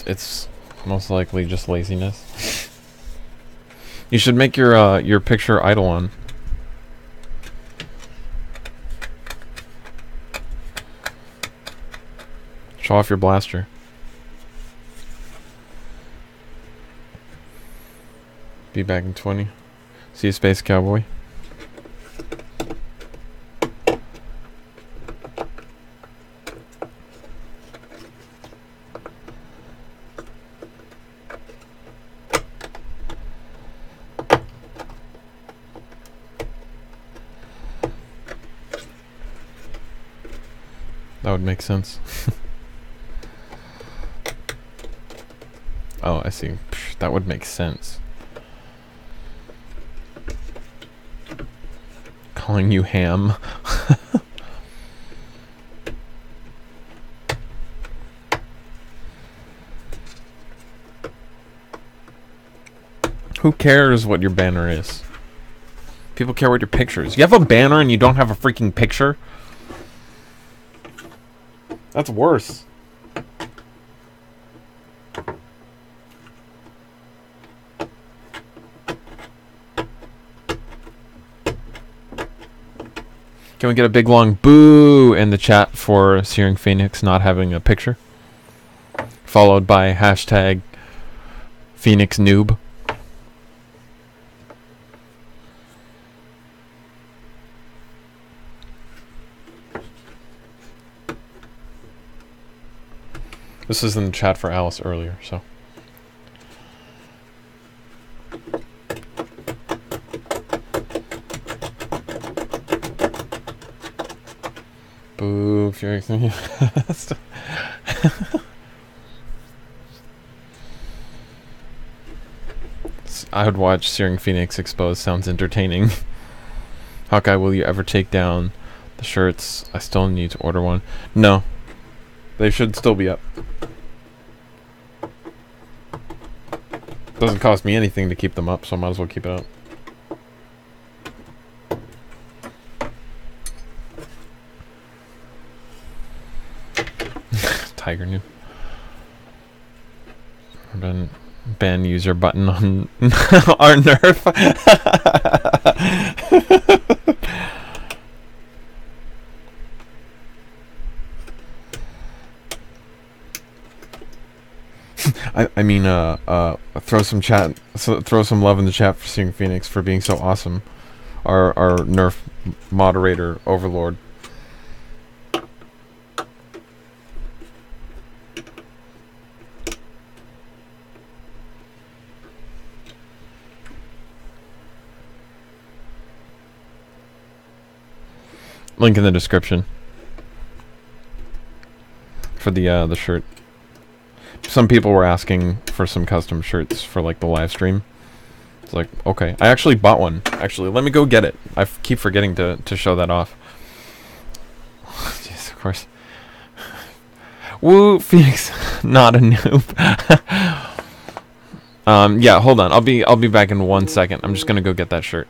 Speaker 1: It's most likely just laziness. You should make your picture idle on. Show off your blaster. Be back in 20. See you, Space Cowboy. That would make sense. Oh, I see. Psh, that would make sense. Calling you ham. Who cares what your banner is? People care what your picture is. You have a banner and you don't have a freaking picture? That's worse. Can we get a big long boo in the chat for Searing Phoenix not having a picture? Followed by hashtag Phoenix Noob. This is in the chat for Alice earlier, so. Boo, Fury. I would watch Searing Phoenix Exposed. Sounds entertaining. Hawkeye, will you ever take down the shirts? I still need to order one. No. They should still be up. Doesn't cost me anything to keep them up, so I might as well keep it up. Tiger noob. Then ban user button on our nerf. I mean, throw some chat, throw some love in the chat for Seeing Phoenix for being so awesome. Our nerf moderator overlord. Link in the description for the shirt. Some people were asking for some custom shirts for like the live stream. It's like, okay, I actually bought one. Actually, let me go get it. I keep forgetting to show that off. Yes, of course. Woo, Phoenix, not a noob. Yeah, hold on. I'll be back in 1 second. I'm just gonna go get that shirt.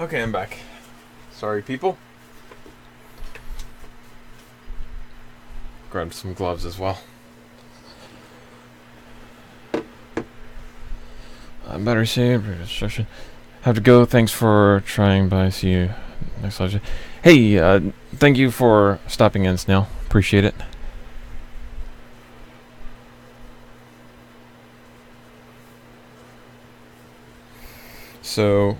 Speaker 1: Okay, I'm back. Sorry, people. Grabbed some gloves as well. Better save instruction. Have to go. Thanks for trying. Bye. See you next lecture. Hey, thank you for stopping in, Snail. Appreciate it. So,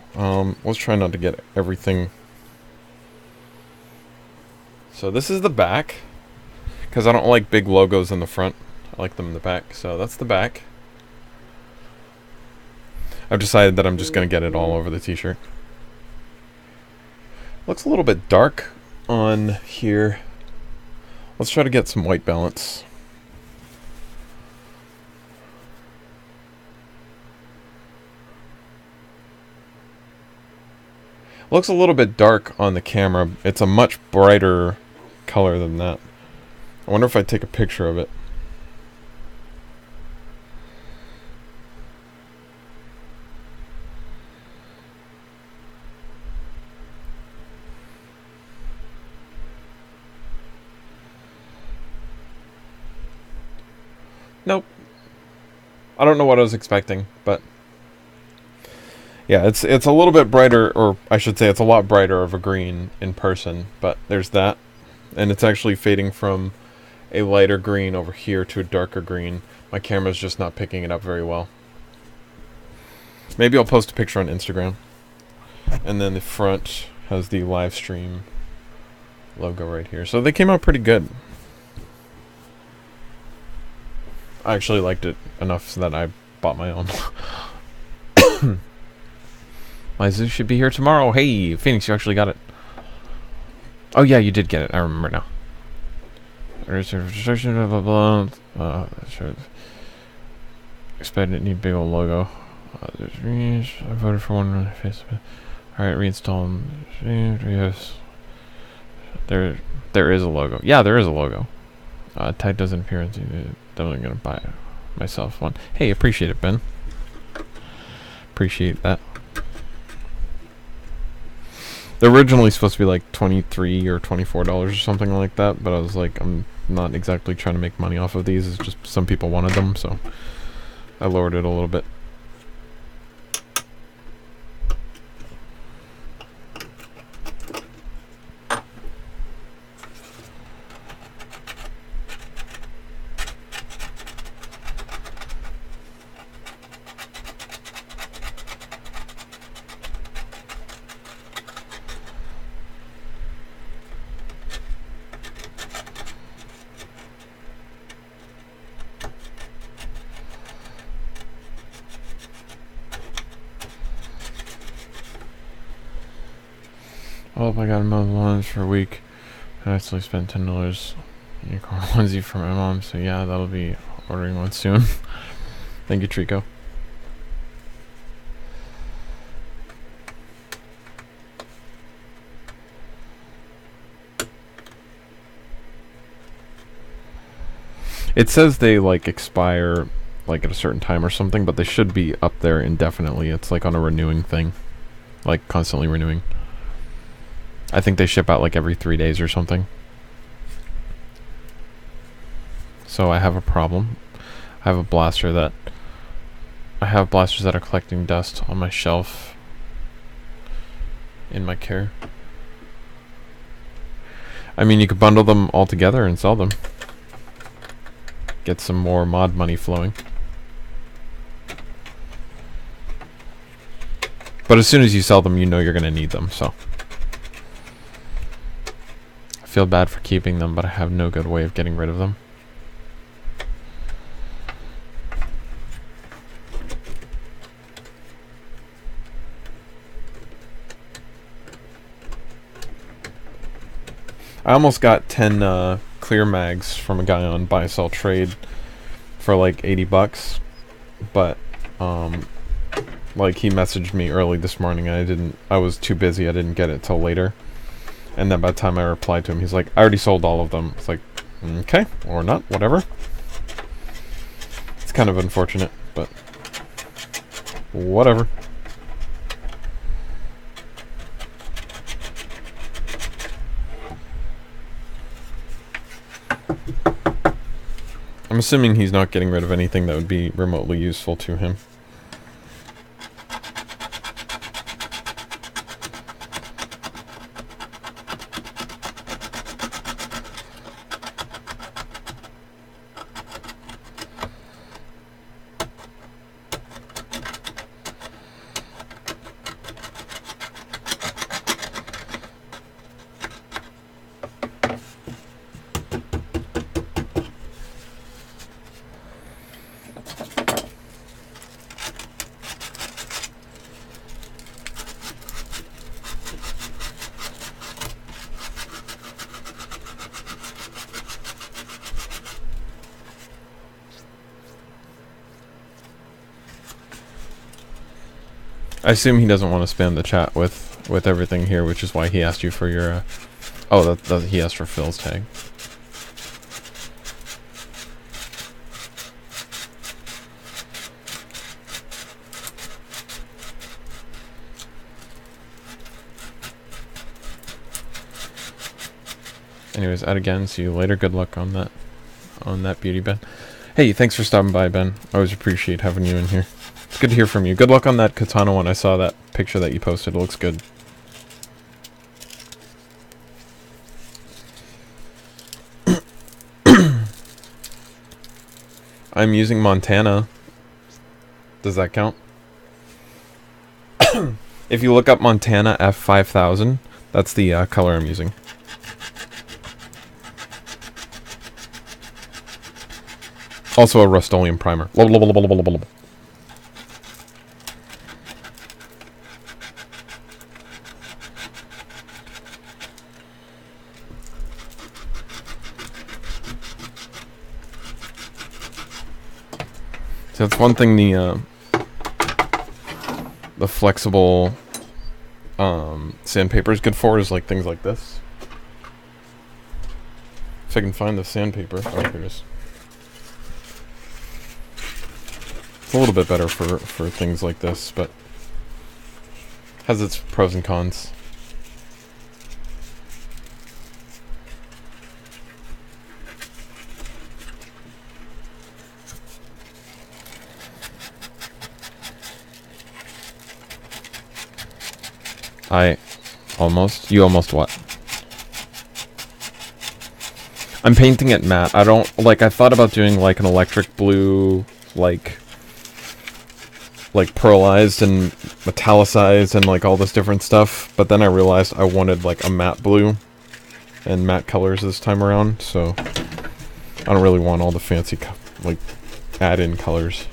Speaker 1: let's try not to get everything. So this is the back, because I don't like big logos in the front. I like them in the back. So that's the back. I've decided that I'm just going to get it all over the t-shirt. Looks a little bit dark on here. Let's try to get some white balance. Looks a little bit dark on the camera. It's a much brighter color than that. I wonder if I take a picture of it. Nope. I don't know what I was expecting, but yeah, it's a little bit brighter, or I should say it's a lot brighter of a green in person, but there's that. And it's actually fading from a lighter green over here to a darker green. My camera's just not picking it up very well. Maybe I'll post a picture on Instagram. And then the front has the live stream logo right here. So they came out pretty good. I actually liked it enough so that I bought my own. My Zeus should be here tomorrow. Hey, Phoenix, you actually got it. Oh yeah, you did get it. I remember now. Registration, blah blah blah. Expect it need big old logo. I voted for one on Facebook. Alright, reinstall. Yes. There is a logo. Yeah, there is a logo. Tag doesn't appear. Definitely gonna buy myself one. Hey, appreciate it, Ben. Appreciate that. They're originally supposed to be like $23 or $24 or something like that, but I was like, I'm not exactly trying to make money off of these. It's just some people wanted them, so I lowered it a little bit. Well, if I got mow the lawns for a week, I actually spent $10 unicorn onesie for my mom, so yeah, that'll be ordering one soon. Thank you, Trico. It says they like expire like at a certain time or something, but they should be up there indefinitely. It's like on a renewing thing, like constantly renewing. I think they ship out like every 3 days or something. So I have a problem. I have blasters that are collecting dust on my shelf in my care. I mean, you could bundle them all together and sell them. Get some more mod money flowing. But as soon as you sell them, you know you're going to need them, so. I feel bad for keeping them, but I have no good way of getting rid of them. I almost got 10 clear mags from a guy on buy sell trade for like $80, but like he messaged me early this morning. I was too busy. I didn't get it till later. And then by the time I replied to him, he's like, I already sold all of them. It's like, okay, or not, whatever. It's kind of unfortunate, but whatever. I'm assuming he's not getting rid of anything that would be remotely useful to him. I assume he doesn't want to spam the chat with everything here, which is why he asked you for your oh, he asked for Phil's tag. Anyways, out again. See you later. Good luck on that beauty, Ben. Hey, thanks for stopping by, Ben. I always appreciate having you in here. It's good to hear from you. Good luck on that katana one. I saw that picture that you posted. It looks good. I'm using Montana. Does that count? If you look up Montana F5000, that's the color I'm using. Also a Rust-Oleum primer. So that's one thing the flexible sandpaper is good for, is like things like this. If I can find the sandpaper. Oh, here it is. It's a little bit better for things like this, but has its pros and cons. You almost what? I'm painting it matte. I don't, like, I thought about doing, like, an electric blue, like pearlized and metallicized and, like, all this different stuff. But then I realized I wanted, like, a matte blue and matte colors this time around. So I don't really want all the fancy, like, add-in colors.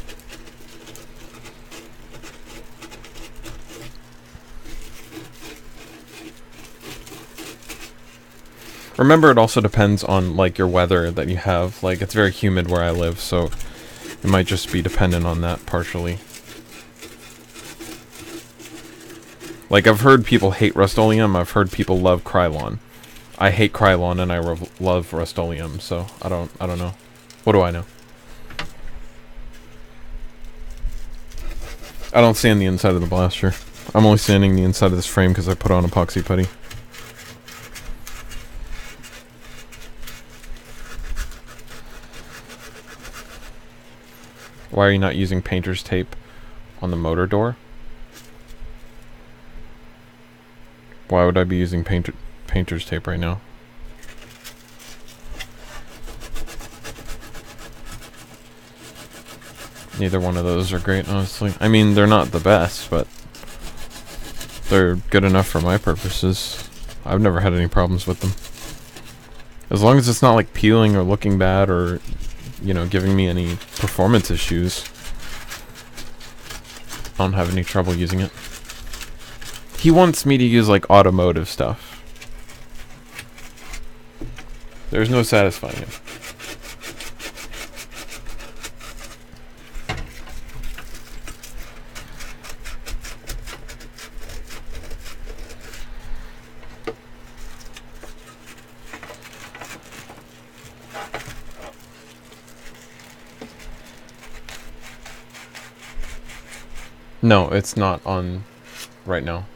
Speaker 1: Remember, it also depends on, like, your weather that you have. Like, it's very humid where I live, so it might just be dependent on that partially. Like, I've heard people hate Rust-Oleum, I've heard people love Krylon. I hate Krylon and I love Rust-Oleum, so I don't know. What do I know? I don't sand the inside of the blaster. I'm only sanding the inside of this frame because I put on epoxy putty. Why are you not using painter's tape on the motor door? Why would I be using painter's tape right now? Neither one of those are great, honestly. I mean, they're not the best, but they're good enough for my purposes. I've never had any problems with them. As long as it's not, like, peeling or looking bad or, you know, giving me any performance issues, I don't have any trouble using it. He wants me to use, like, automotive stuff. There's no satisfying him. No, it's not on right now.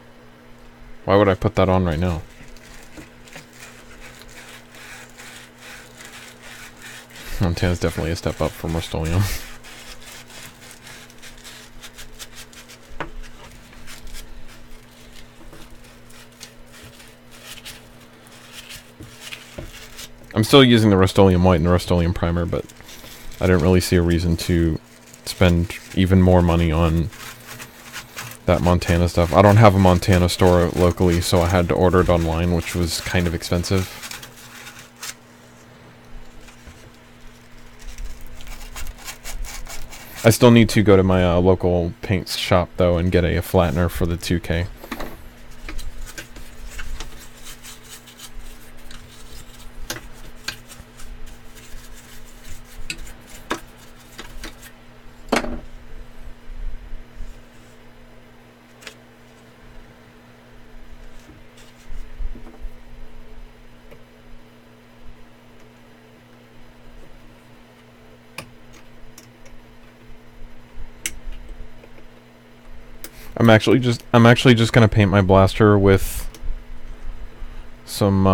Speaker 1: Why would I put that on right now? Montana's definitely a step up from Rust-Oleum. I'm still using the Rust-Oleum White and the Rust-Oleum Primer, but I didn't really see a reason to spend even more money on that Montana stuff. I don't have a Montana store locally, so I had to order it online, which was kind of expensive. I still need to go to my local paint shop, though, and get a flattener for the 2K. I'm actually just gonna paint my blaster with some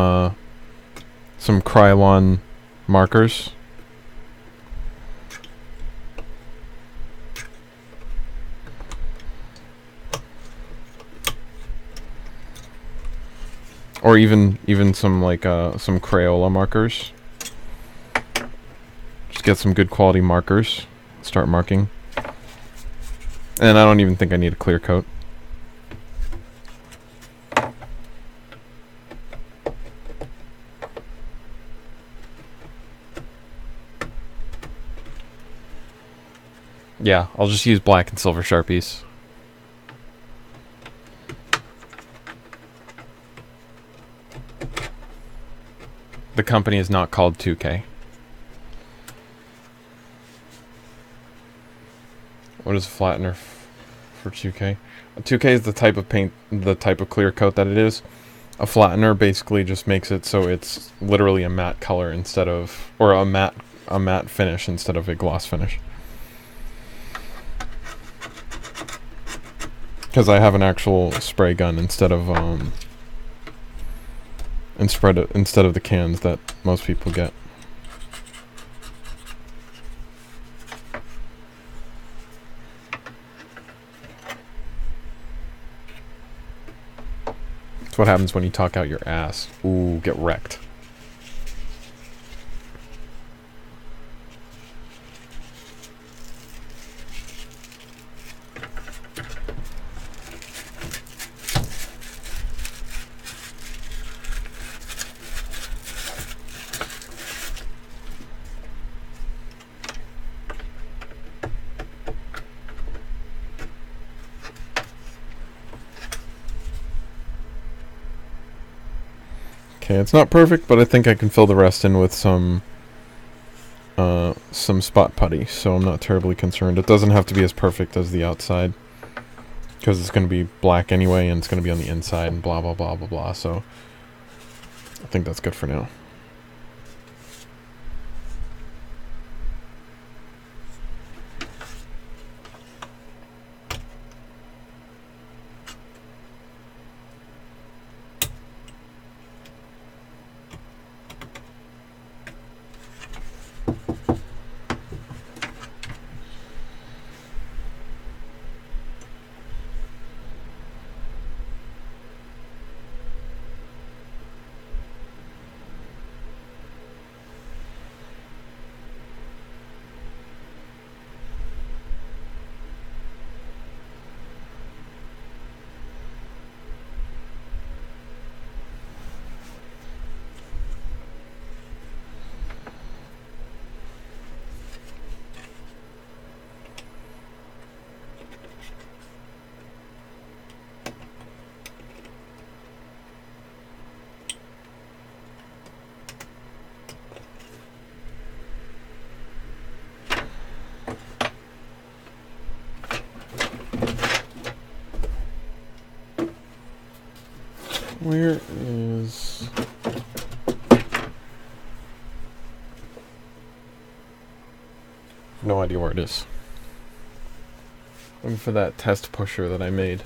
Speaker 1: Krylon markers. Or even some like some Crayola markers. Just get some good quality markers. Start marking. And I don't even think I need a clear coat. Yeah, I'll just use black and silver Sharpies. The company is not called 2K. What is a flattener for 2K? A 2K is the type of paint, the type of clear coat that it is. A flattener basically just makes it so it's literally a matte color instead of, or a matte finish instead of a gloss finish. Because I have an actual spray gun instead of instead of the cans that most people get. That's what happens when you talk out your ass. Ooh, get wrecked. Okay, it's not perfect, but I think I can fill the rest in with some spot putty, so I'm not terribly concerned. It doesn't have to be as perfect as the outside, because it's going to be black anyway, and it's going to be on the inside, and blah, blah, blah, blah, blah, so I think that's good for now. Where is... No idea where it is. Looking for that test pusher that I made.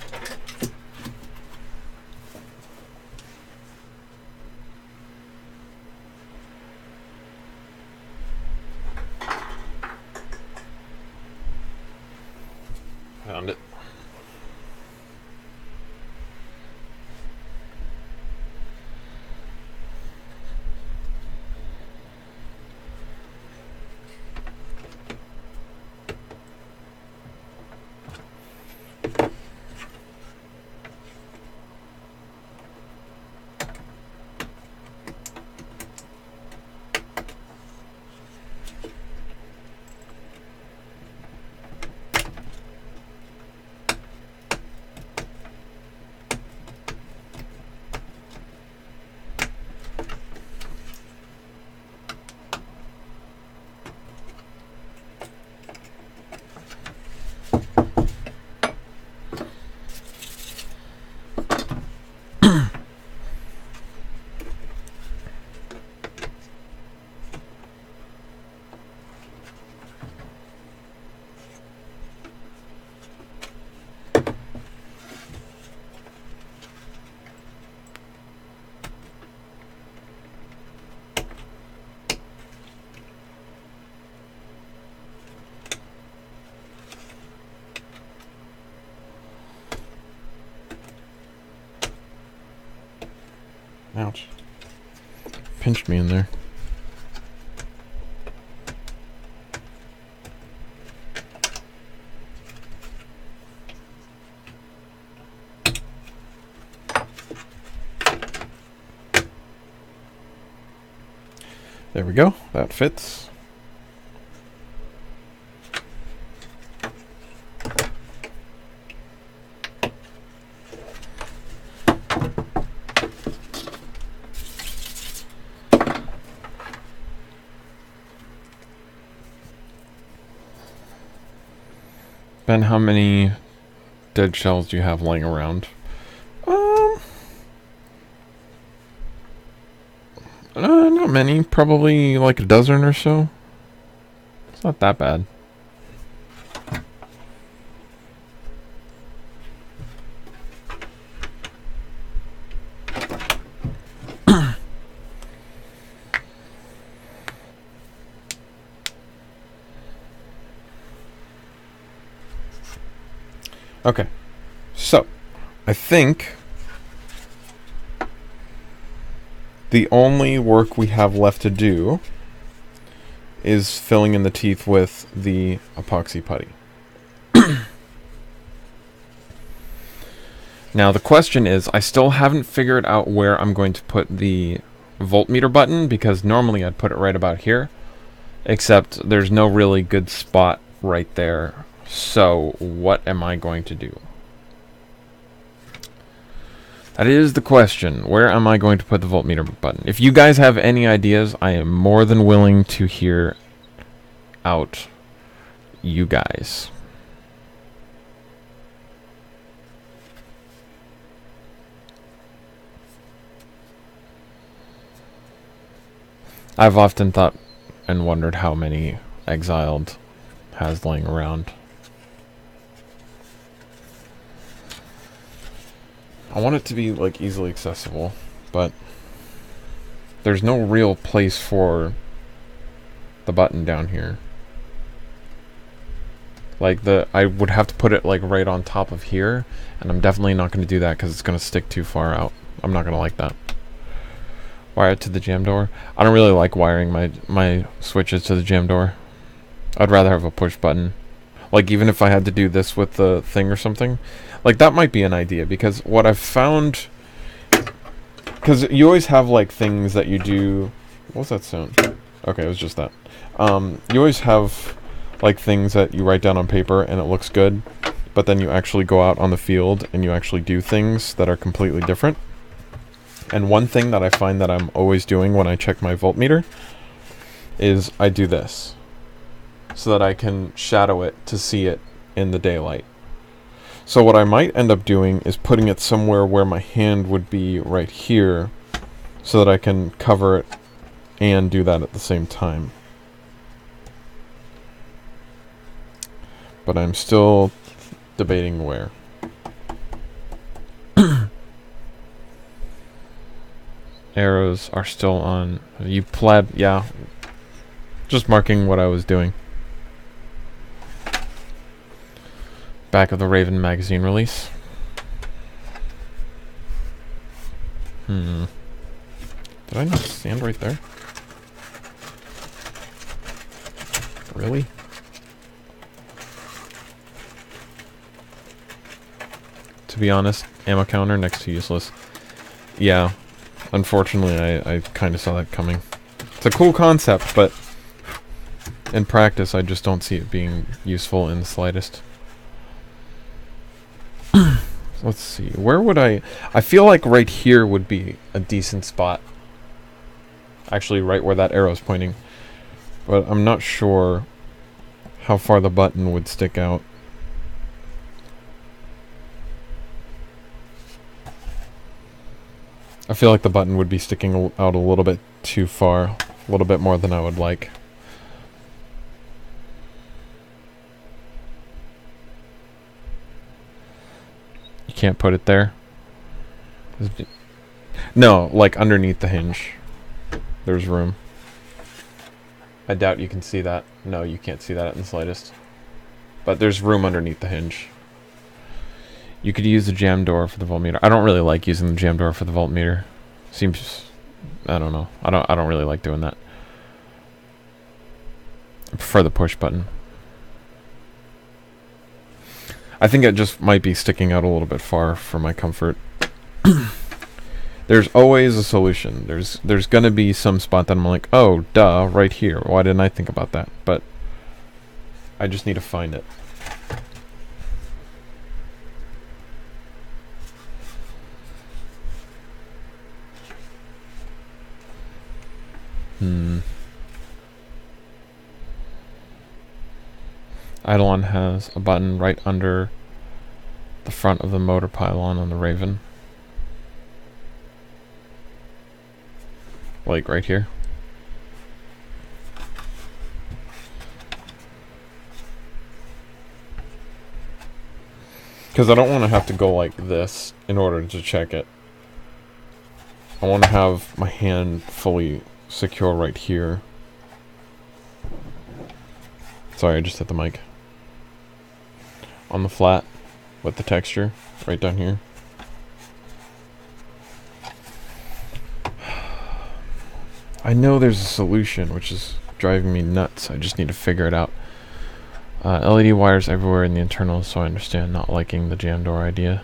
Speaker 1: Found it. Ouch. Pinched me in there. There we go. That fits. Ben, how many dead shells do you have laying around? Not many. Probably like a dozen or so. It's not that bad. Okay, so I think The only work we have left to do is filling in the teeth with the epoxy putty. Now the question is, I still haven't figured out where I'm going to put the voltmeter button, because normally I'd put it right about here, except there's no really good spot right there. So what am I going to do? That is the question. Where am I going to put the voltmeter button? If you guys have any ideas, I am more than willing to hear out you guys. I've often thought and wondered how many Exiled has laying around. I want it to be like easily accessible, but there's no real place for the button down here. Like I would have to put it like right on top of here, and I'm definitely not going to do that because it's going to stick too far out. I'm not going to like that. Wire it to the jam door. I don't really like wiring my switches to the jam door. I'd rather have a push button. Like, even if I had to do this with the thing or something, like, that might be an idea, because what I've found, because you always have like things that you do. What was that sound? Okay, it was just that. You always have like things that you write down on paper and it looks good, but then you actually go out on the field and you actually do things that are completely different. And one thing that I find that I'm always doing when I check my voltmeter is I do this, so that I can shadow it to see it in the daylight. So what I might end up doing is putting it somewhere where my hand would be right here, so that I can cover it and do that at the same time. But I'm still debating where. Arrows are still on. You pleb, yeah. Just marking what I was doing. Back of the Rayven magazine release. Did I not stand right there? Really? To be honest, ammo counter next to useless. Yeah. Unfortunately, I kind of saw that coming. It's a cool concept, but in practice, I just don't see it being useful in the slightest. Let's see. Where would I feel like right here would be a decent spot. Actually, right where that arrow is pointing. But I'm not sure how far the button would stick out. I feel like the button would be sticking out a little bit too far, a little bit more than I would like. You can't put it there? No, like underneath the hinge. There's room. I doubt you can see that. No, you can't see that in the slightest. But there's room underneath the hinge. You could use the jam door for the voltmeter. I don't really like using the jam door for the voltmeter. Seems, I don't know. I don't really like doing that. I prefer the push button. I think it just might be sticking out a little bit far for my comfort. There's always a solution. There's gonna be some spot that I'm like, oh, duh, right here. Why didn't I think about that? But I just need to find it. Eidolon has a button right under the front of the motor pylon on the Rayven. Like right here. Because I don't want to have to go like this in order to check it. I want to have my hand fully secure right here. Sorry, I just hit the mic. On the flat with the texture right down here. I know there's a solution, which is driving me nuts. I just need to figure it out. LED wires everywhere in the internals, so I understand not liking the jam door idea.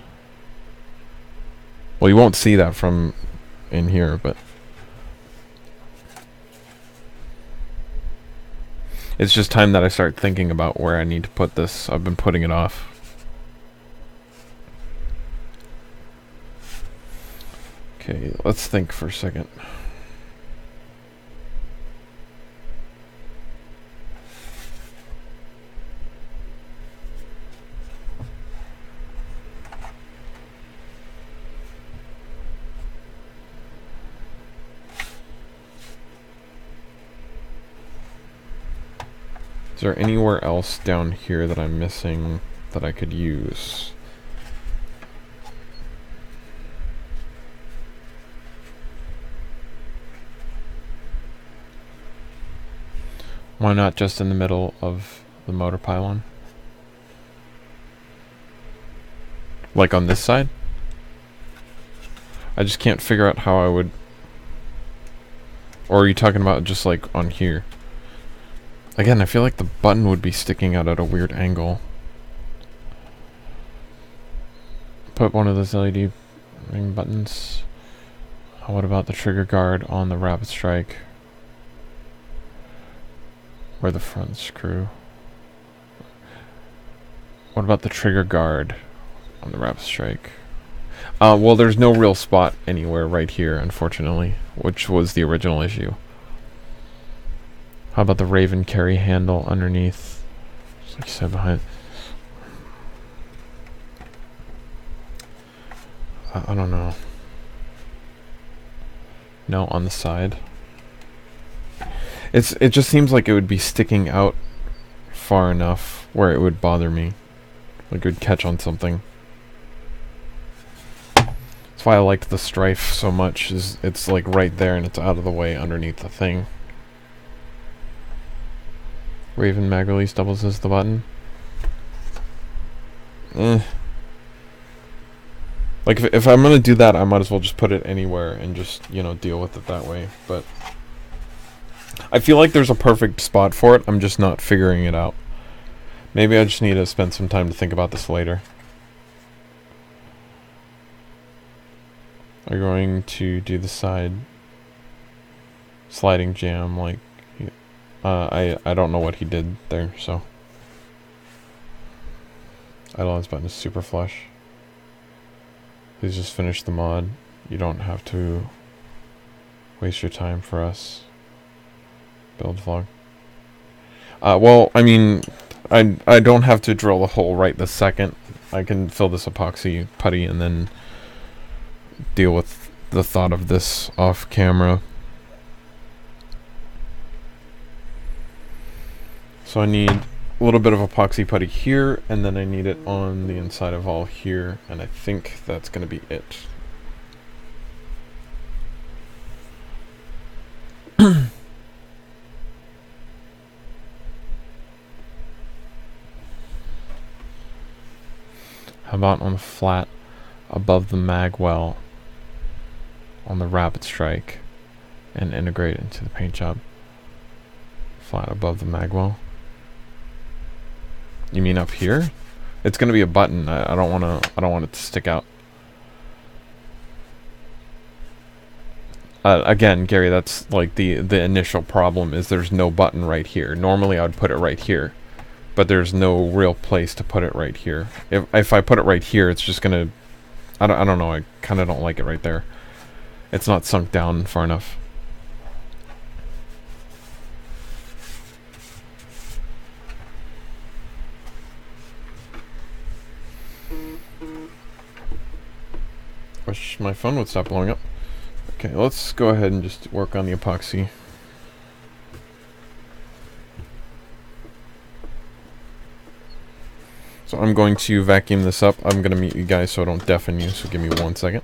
Speaker 1: Well, you won't see that from in here, but it's just time that I start thinking about where I need to put this. I've been putting it off. Okay, let's think for a second. Is there anywhere else down here that I'm missing that I could use? Why not just in the middle of the motor pylon? Like on this side? I just can't figure out how I would... Or are you talking about just like on here? Again, I feel like the button would be sticking out at a weird angle. Put one of those LED ring buttons. What about the trigger guard on the Rapidstrike? Or the front screw? What about the trigger guard on the Rapidstrike? Well, there's no real spot anywhere right here, unfortunately, which was the original issue. How about the Rayven carry handle underneath? Just like you said, behind. I don't know. No, on the side. It just seems like it would be sticking out far enough where it would bother me. Like it would catch on something. That's why I liked the Strife so much, is it's like right there and it's out of the way underneath the thing. Rayven mag release doubles as the button. Like if I'm gonna do that, I might as well just put it anywhere and just, you know, deal with it that way. But I feel like there's a perfect spot for it. I'm just not figuring it out. Maybe I just need to spend some time to think about this later. I'm going to do the side sliding jam like I don't know what he did there, so idolize button is super flush. Please just finish the mod. You don't have to waste your time for us. Build vlog. Well, I mean, I don't have to drill the hole right this second. I can fill this epoxy putty and then deal with the thought of this off camera. So I need a little bit of epoxy putty here, and then I need it on the inside of all here, and I think that's going to be it. How about on the flat above the mag well on the Rapidstrike and integrate into the paint job? Flat above the mag well. You mean up here? It's gonna be a button. I don't want it to stick out. Again, Gary, that's like the initial problem is there's no button right here. Normally I would put it right here, but there's no real place to put it right here. If I put it right here, it's just gonna, I don't know, I kind of don't like it right there. It's not sunk down far enough. Wish my phone would stop blowing up. Okay, let's go ahead and just work on the epoxy. So I'm going to vacuum this up. I'm going to mute you guys so I don't deafen you, so give me 1 second.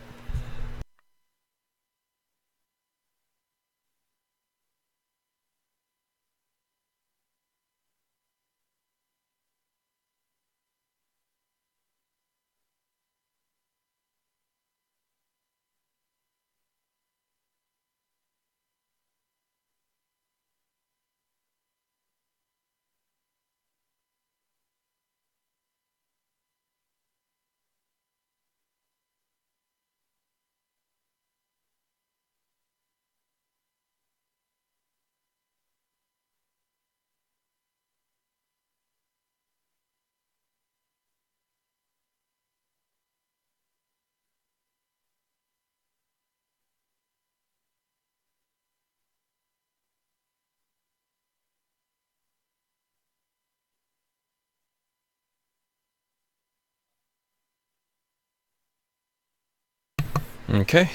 Speaker 1: Okay.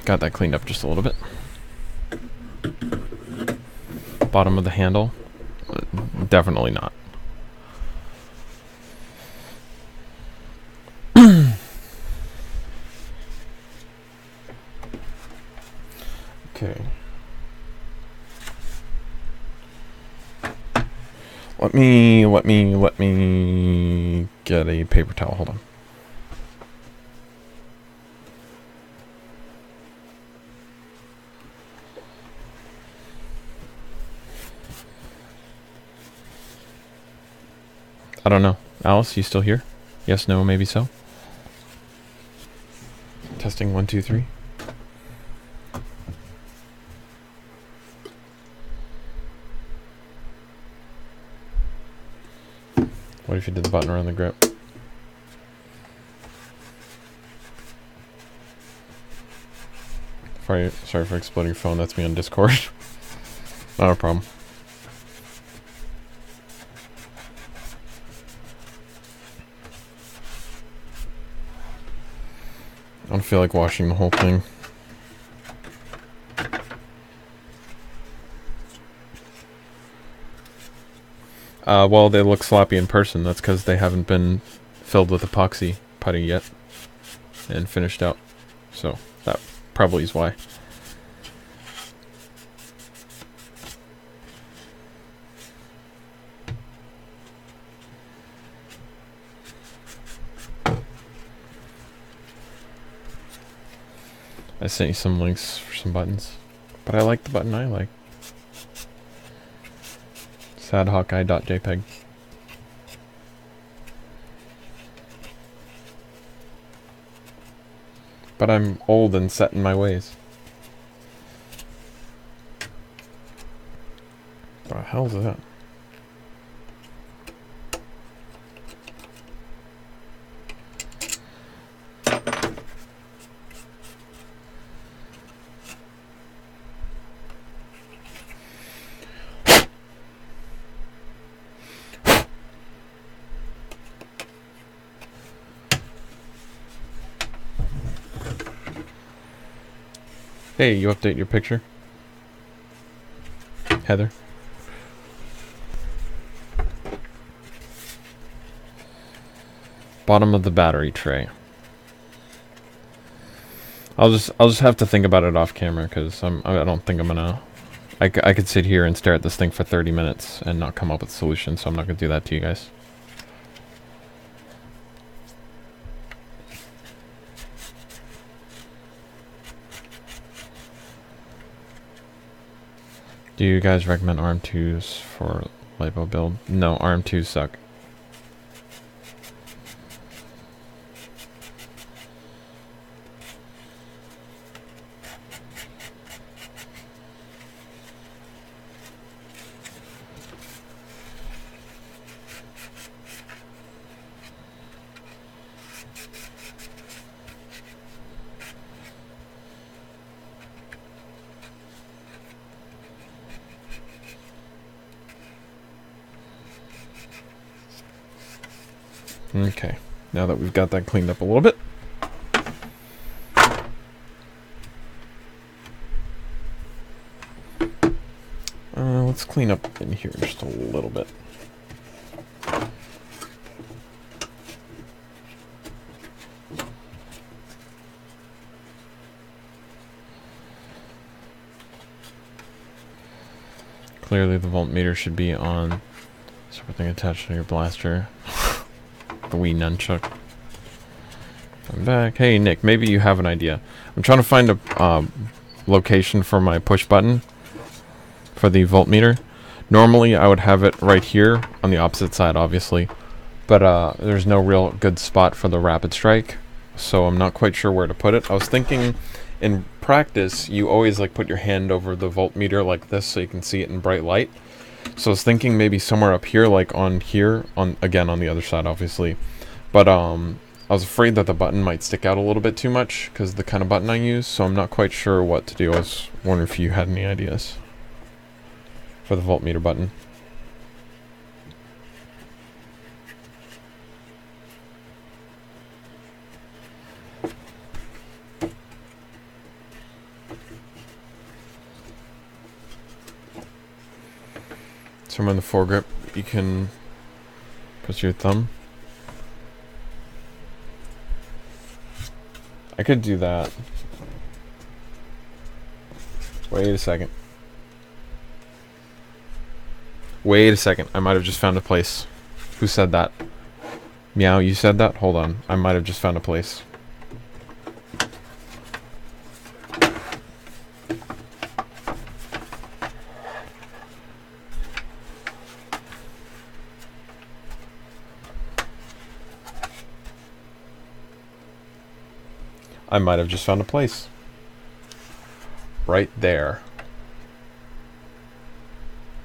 Speaker 1: Got that cleaned up just a little bit. Bottom of the handle. Definitely not. Okay. Let me get a paper towel. Hold on. I don't know. Alice, you still here? Yes, no, maybe so. Testing 1, 2, 3. What if you did the button around the grip? Sorry for exploding your phone. That's me on Discord. Not a problem. I don't feel like washing the whole thing. Well, they look sloppy in person. That's because they haven't been filled with epoxy putty yet and finished out. So that probably is why. I sent you some links for some buttons, but I like the button I like. Sadhawkeye.jpg. But I'm old and set in my ways. What the hell is that? Hey, you update your picture? Heather? Bottom of the battery tray. I'll just have to think about it off camera, because I don't think I'm gonna... I could sit here and stare at this thing for 30 minutes and not come up with a solution, so I'm not gonna do that to you guys. Do you guys recommend ARM2s for lipo build? No, ARM2s suck. Okay, now that we've got that cleaned up a little bit. Let's clean up in here just a little bit. Clearly the voltmeter should be on something attached to your blaster. The wee nunchuck. I'm back. Hey Nick, maybe you have an idea. I'm trying to find a location for my push button for the voltmeter. Normally I would have it right here on the opposite side, obviously, but there's no real good spot for the Rapidstrike, so I'm not quite sure where to put it. I was thinking in practice you always like put your hand over the voltmeter like this so you can see it in bright light. So I was thinking maybe somewhere up here, like on here, again on the other side obviously, but I was afraid that the button might stick out a little bit too much because the kind of button I use, so I'm not quite sure what to do. I was wondering if you had any ideas for the voltmeter button. Somewhere in the foregrip, you can press your thumb. I could do that. Wait a second. Wait a second. I might have just found a place. Who said that? Meow, you said that? Hold on. I might have just found a place. I might have just found a place. Right there.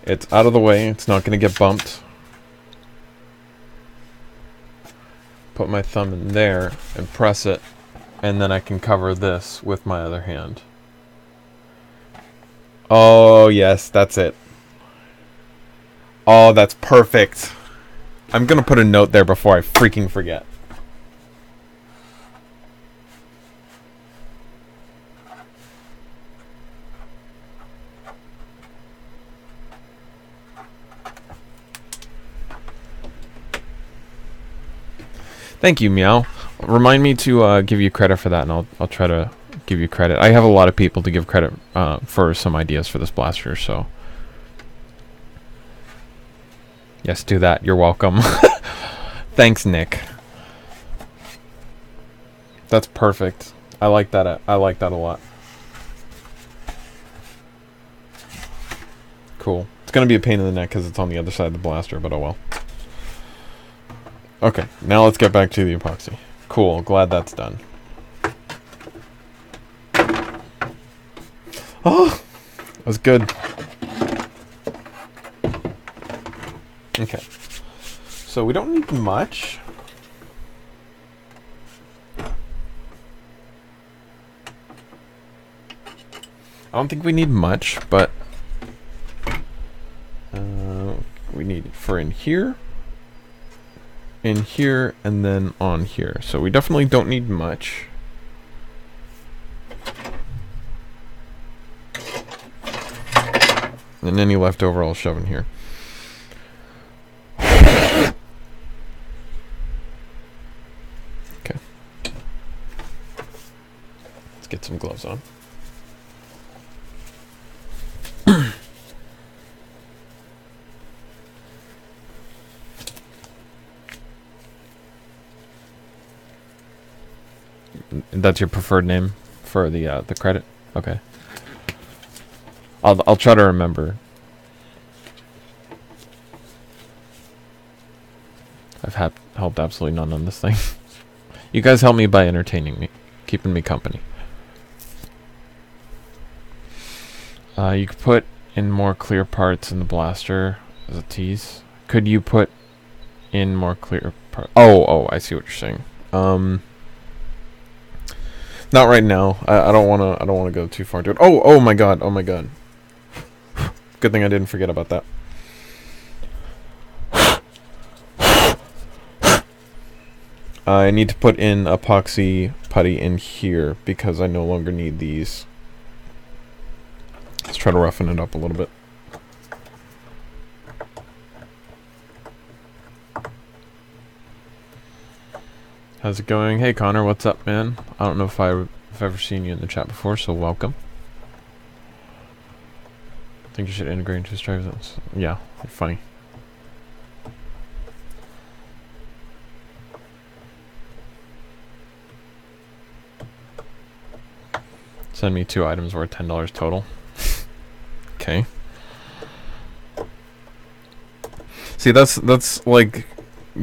Speaker 1: It's out of the way. It's not going to get bumped. Put my thumb in there and press it, and then I can cover this with my other hand. Oh, yes, that's it. Oh, that's perfect. I'm going to put a note there before I freaking forget. Thank you, Meow. Remind me to give you credit for that, and I'll try to give you credit. I have a lot of people to give credit for some ideas for this blaster, so... Yes, do that. You're welcome. Thanks, Nick. That's perfect. I like that. I like that a lot. Cool. It's going to be a pain in the neck because it's on the other side of the blaster, but oh well. Okay, now let's get back to the epoxy. Cool, glad that's done. Oh, that was good. Okay, so we don't need much. I don't think we need much, but we need for in here, and then on here. So we definitely don't need much. And any leftover I'll shove in here. Okay. Let's get some gloves on. That's your preferred name for the credit? Okay. I'll try to remember. I've helped absolutely none on this thing. You guys help me by entertaining me, keeping me company. You could put in more clear parts in the blaster as a tease. Could you put in more clear parts? Oh, I see what you're saying. Not right now. I don't wanna go too far into it. Oh my god. Good thing I didn't forget about that. I need to put in epoxy putty in here because I no longer need these. Let's try to roughen it up a little bit. How's it going? Hey Connor, what's up, man? I don't know if I've ever seen you in the chat before, so welcome. I think you should integrate into stripes. Yeah, you're funny. Send me 2 items worth $10 total. Okay. See, that's like,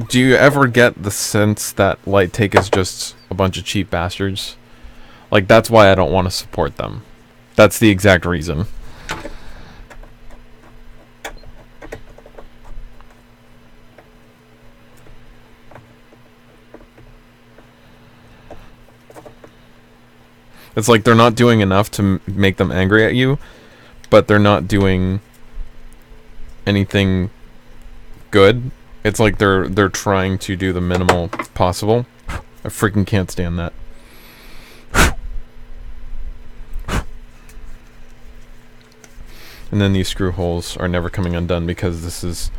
Speaker 1: do you ever get the sense that Light Take is just a bunch of cheap bastards? Like, that's why I don't want to support them. That's the exact reason. It's like they're not doing enough to make them angry at you, but they're not doing anything good. It's like they're trying to do the minimal possible. I freaking can't stand that. And then these screw holes are never coming undone because this has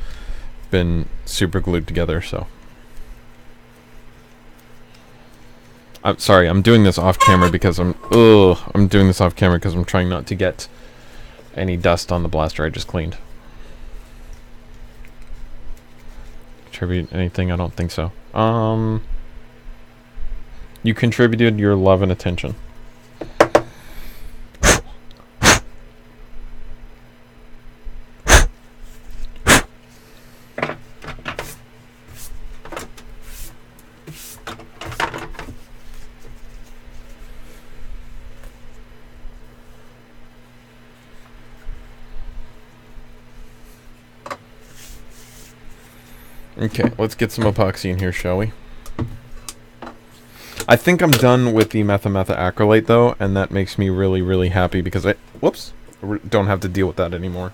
Speaker 1: been super glued together, so. I'm sorry, I'm doing this off camera because I'm doing this off camera because I'm trying not to get any dust on the blaster I just cleaned. Contribute anything? I don't think so. You contributed your love and attention. Okay, let's get some epoxy in here, shall we? I think I'm done with the methamethaacrylate, though, and that makes me really, really happy because I, don't have to deal with that anymore.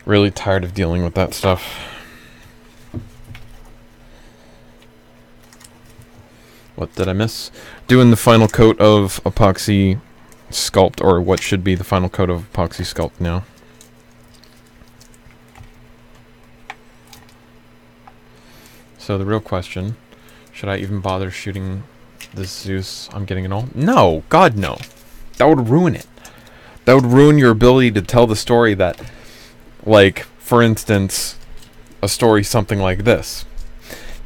Speaker 1: Really tired of dealing with that stuff. What did I miss? Doing the final coat of epoxy sculpt, or what should be the final coat of epoxy sculpt now. So the real question, should I even bother shooting this Zeus? I'm getting it all? No! God, no! That would ruin it. That would ruin your ability to tell the story that, like, for instance, a story something like this.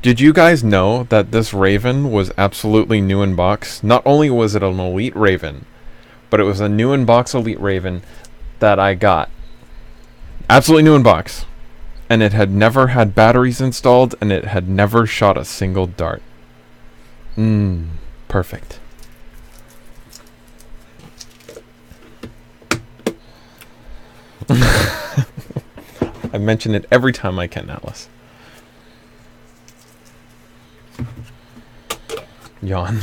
Speaker 1: Did you guys know that this Rayven was absolutely new in box? Not only was it an elite Rayven, but it was a new in box elite Rayven that I got. Absolutely new in box. And it had never had batteries installed, and it had never shot a single dart. Perfect. I mention it every time I can, Atlas. Yawn.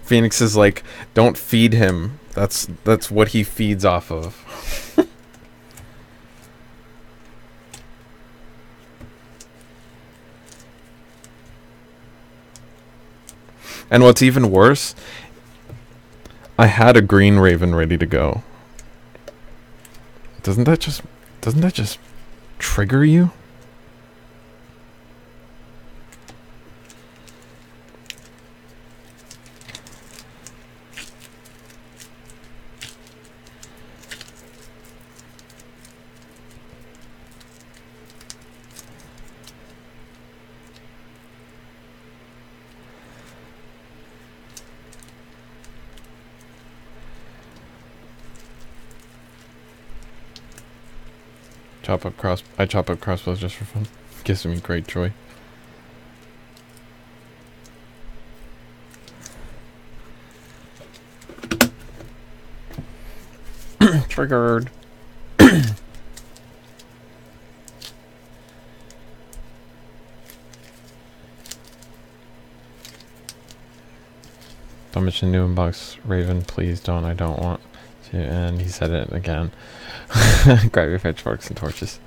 Speaker 1: Phoenix is like, don't feed him. That's what he feeds off of. And what's even worse, I had a green Rayven ready to go. Doesn't that just trigger you? I chop up crossbows just for fun. Gives me great joy. Triggered. Don't mention new inbox, Rayven. Please don't. I don't want to. And he said it again. Grab your pitchforks and torches.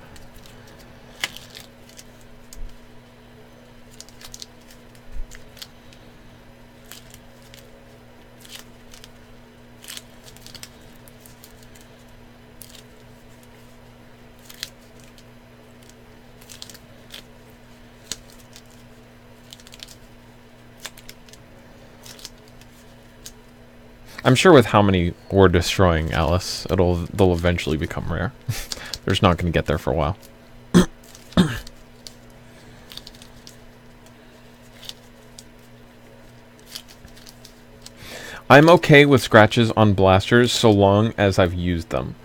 Speaker 1: I'm sure with how many we're destroying, Alice, they'll eventually become rare. They're just not going to get there for a while. I'm okay with scratches on blasters so long as I've used them.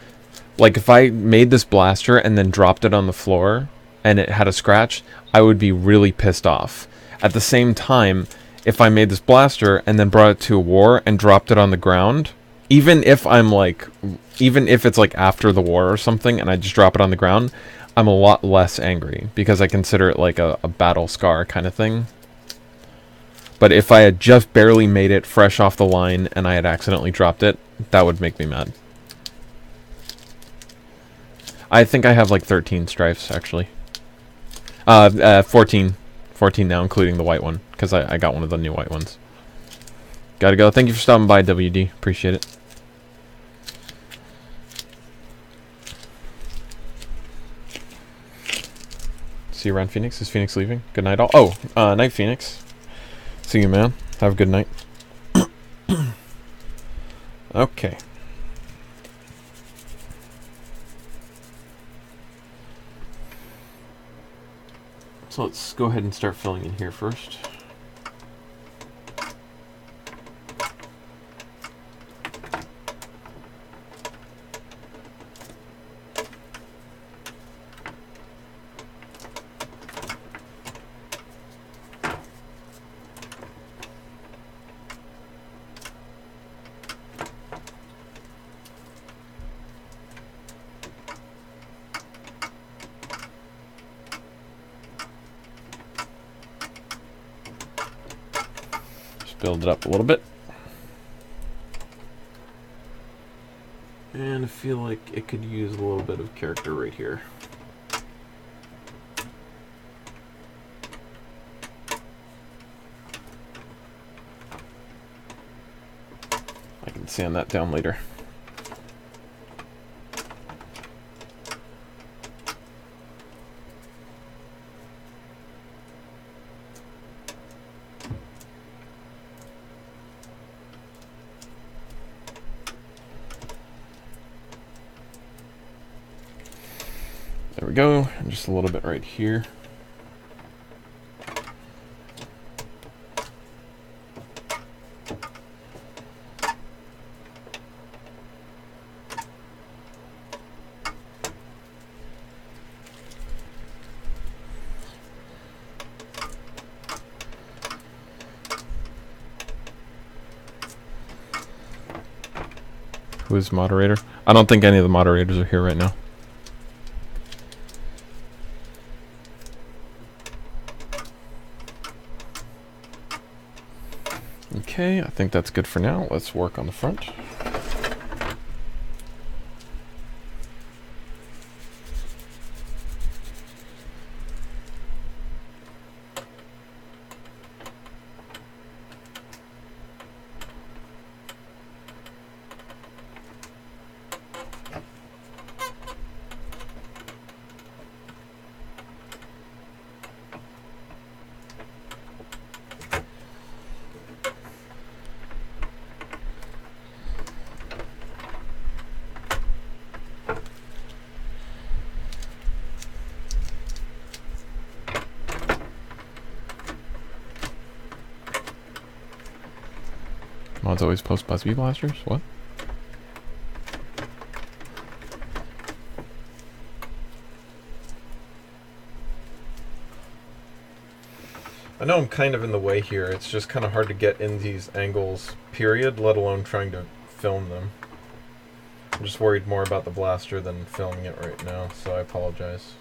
Speaker 1: Like if I made this blaster and then dropped it on the floor and it had a scratch, I would be really pissed off. At the same time, if I made this blaster and then brought it to a war and dropped it on the ground, even if it's like after the war or something and I just drop it on the ground, I'm a lot less angry because I consider it like a battle scar kind of thing. But if I had just barely made it fresh off the line and I had accidentally dropped it, that would make me mad. I think I have like 13 stripes actually. 14 now, including the white one. because I got one of the new white ones. Gotta go. Thank you for stopping by, WD. Appreciate it. See you around Phoenix. Is Phoenix leaving? Good night all. Oh, night Phoenix. See you, man. Have a good night. Okay. So let's go ahead and start filling in here first. Build it up a little bit. And I feel like it could use a little bit of character right here. I can sand that down later. There we go, and just a little bit right here. Who is moderator? I don't think any of the moderators are here right now. Okay, I think that's good for now. Let's work on the front. Mods always post BuzzBee blasters? What? I know I'm kind of in the way here. It's just kind of hard to get in these angles, period, let alone trying to film them. I'm just worried more about the blaster than filming it right now, so I apologize.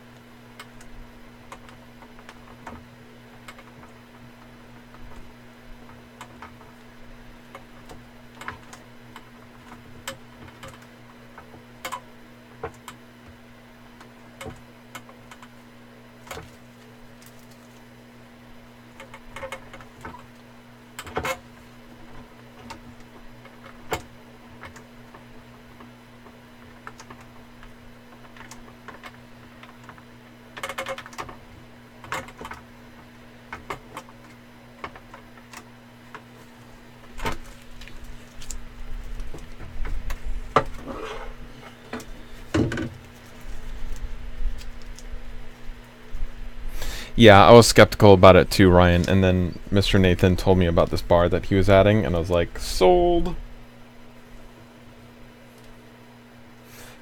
Speaker 1: Yeah, I was skeptical about it too, Ryan, and then Mr. Nathan told me about this bar that he was adding, and I was like, sold!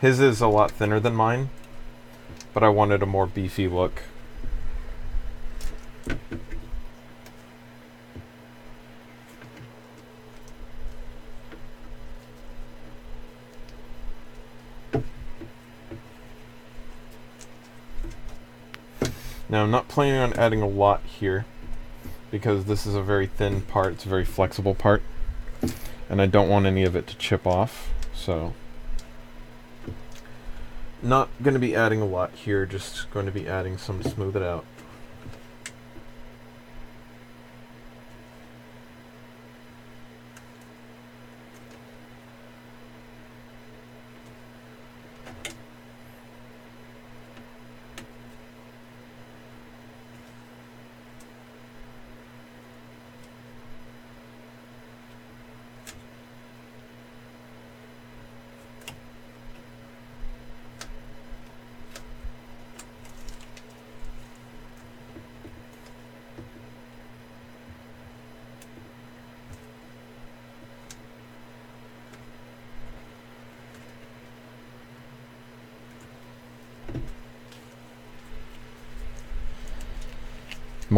Speaker 1: His is a lot thinner than mine, but I wanted a more beefy look. Now, I'm not planning on adding a lot here, because this is a very thin part, it's a very flexible part, and I don't want any of it to chip off, so not going to be adding a lot here, just going to be adding some to smooth it out.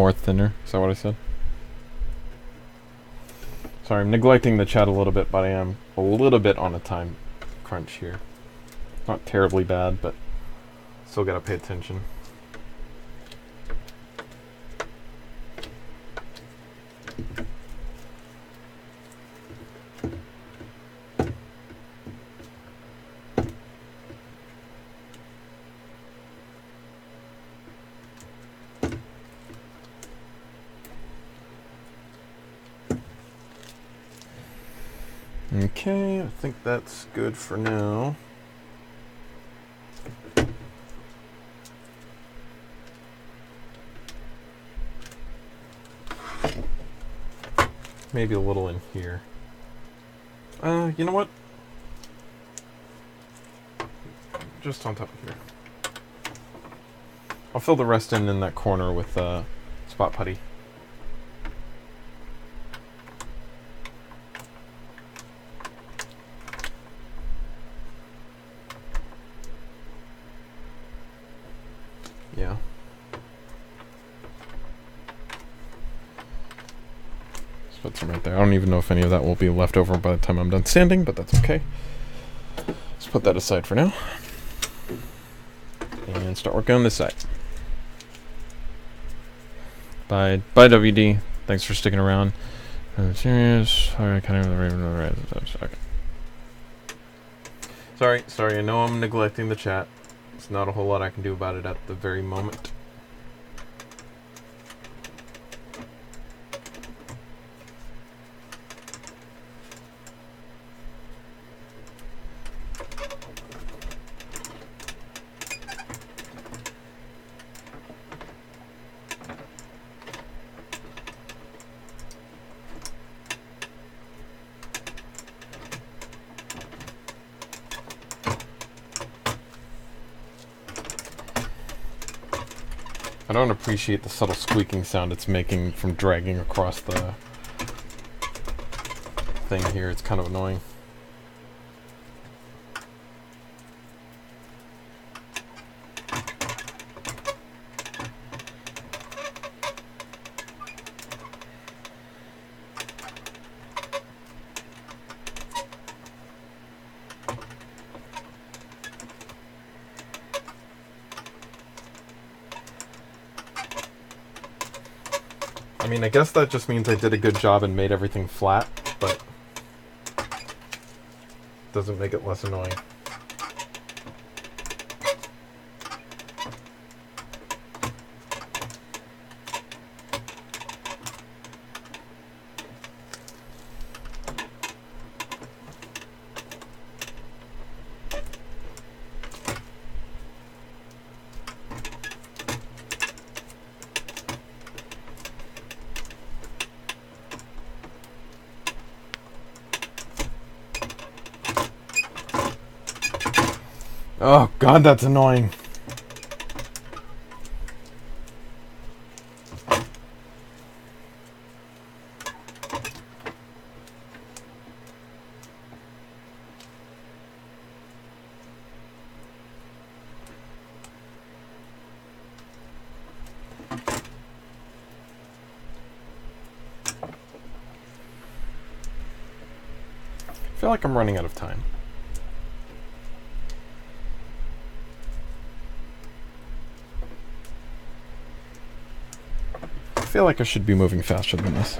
Speaker 1: more thinner. Is that what I said? Sorry, I'm neglecting the chat a little bit, but I am a little bit on a time crunch here. Not terribly bad, but still gotta pay attention. Okay, I think that's good for now. Maybe a little in here. You know what? Just on top of here. I'll fill the rest in that corner with spot putty. Yeah. Just put some right there. I don't even know if any of that will be left over by the time I'm done sanding, but that's okay. Let's put that aside for now. And start working on this side. Bye, WD. Thanks for sticking around. Serious. Alright, kind of the Rayven. Okay. Sorry. I know I'm neglecting the chat. There's not a whole lot I can do about it at the very moment. I don't appreciate the subtle squeaking sound it's making from dragging across the thing here. It's kind of annoying. I mean, I guess that just means I did a good job and made everything flat, but doesn't make it less annoying. Oh god, that's annoying. I feel like I'm running out of time. I feel like I should be moving faster than this.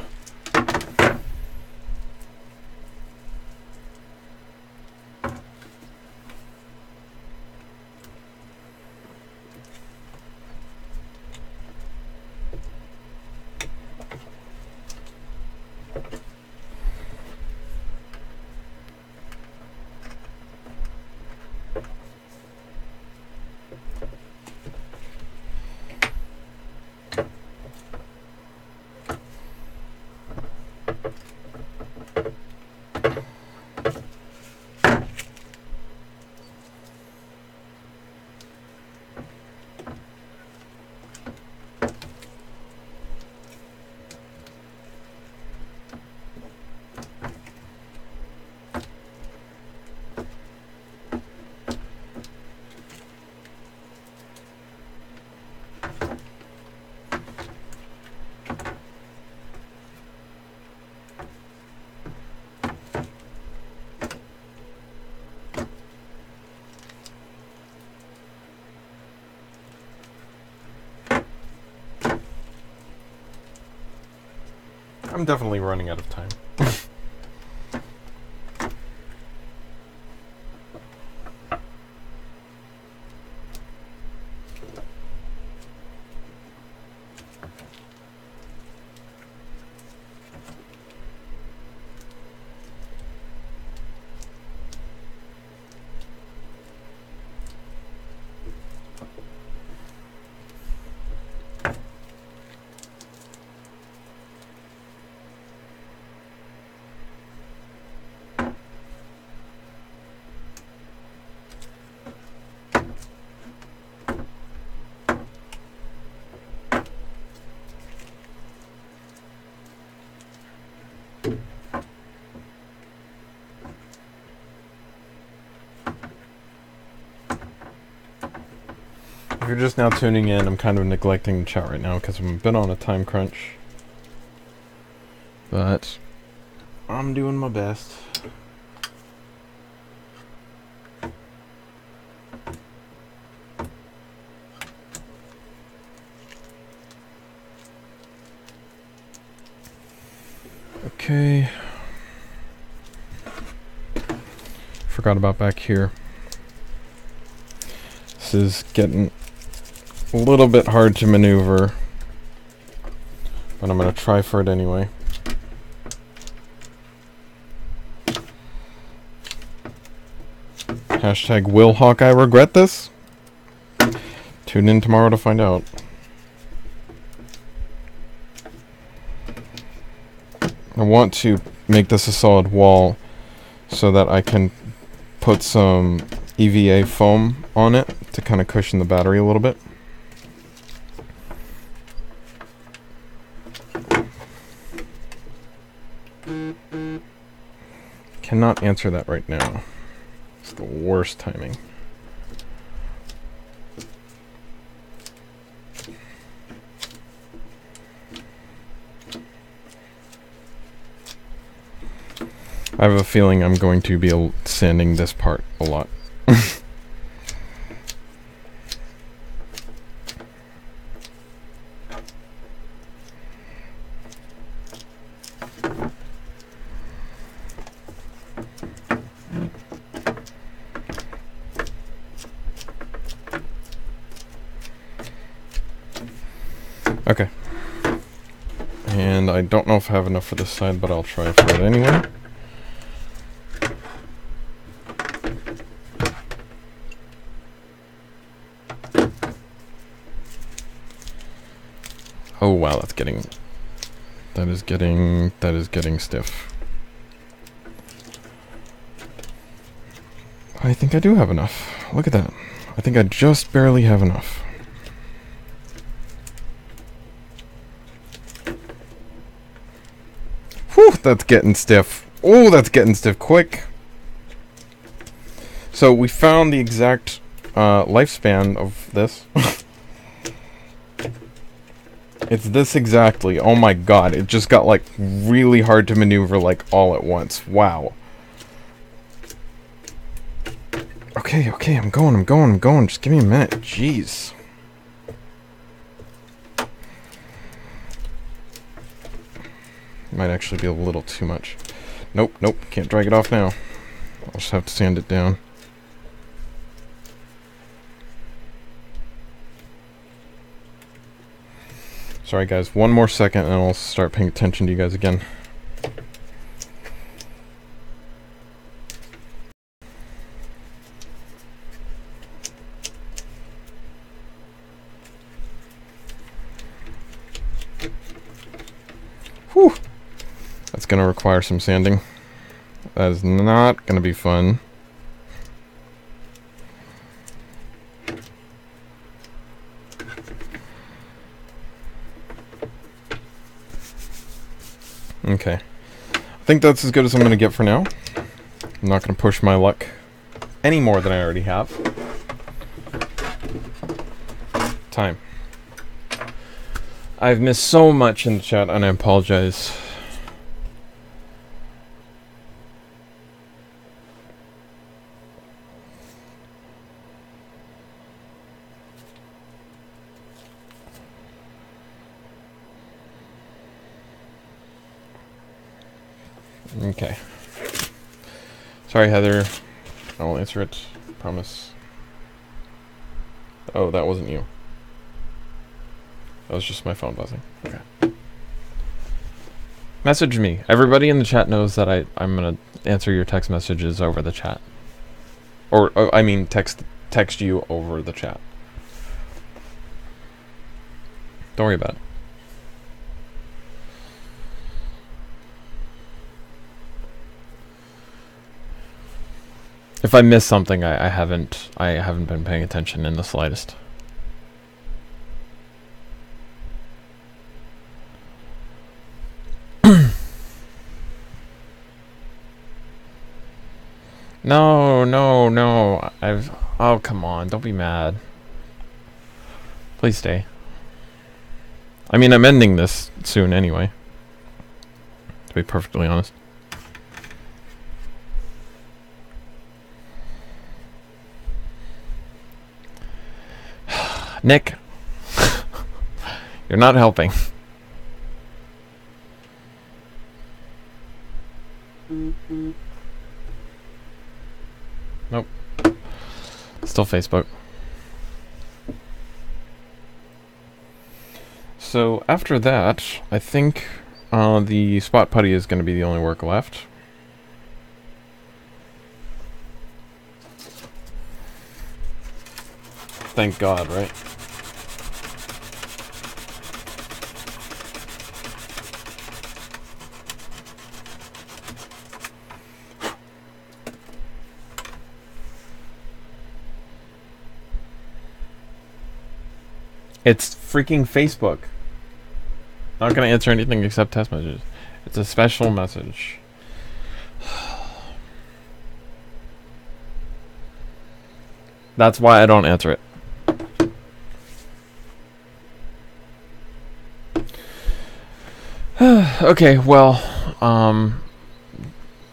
Speaker 1: I'm definitely running out of time. If you're just now tuning in, I'm kind of neglecting the chat right now because I'm a bit on a time crunch. But I'm doing my best. Okay. Forgot about back here. This is getting a little bit hard to maneuver, but I'm going to try for it anyway. Hashtag will Hawkeye regret this? Tune in tomorrow to find out. I want to make this a solid wall so that I can put some EVA foam on it to kind of cushion the battery a little bit. Cannot answer that right now. It's the worst timing. I have a feeling I'm going to be sanding this part a lot. Okay. And I don't know if I have enough for this side, but I'll try for it anyway. Oh wow, that is getting stiff. I think I do have enough. Look at that. I think I just barely have enough. Whew, that's getting stiff. Oh, that's getting stiff quick. So we found the exact lifespan of this. It's this exactly. Oh my god, it just got like really hard to maneuver like all at once. Wow. Okay, I'm going. Just give me a minute. Jeez. Might actually be a little too much. Nope, can't drag it off now. I'll just have to sand it down. Sorry guys, one more second and I'll start paying attention to you guys again. Whew! That's gonna require some sanding. That is not gonna be fun. Okay. I think that's as good as I'm gonna get for now. I'm not gonna push my luck any more than I already have. Time. I've missed so much in the chat and I apologize. Okay. Sorry, Heather. I will answer it. Promise. Oh, that wasn't you. That was just my phone buzzing. Okay. Message me. Everybody in the chat knows that I'm gonna answer your text messages over the chat. Or I mean text you over the chat. Don't worry about it. If I miss something, I haven't been paying attention in the slightest. No. Oh, come on. Don't be mad. Please stay. I mean, I'm ending this soon anyway. To be perfectly honest. Nick. You're not helping. Nope. Still Facebook. So after that, I think the spot putty is going to be the only work left. Thank God, right? It's freaking Facebook. Not gonna answer anything except text messages. It's a special message. That's why I don't answer it. Okay, well,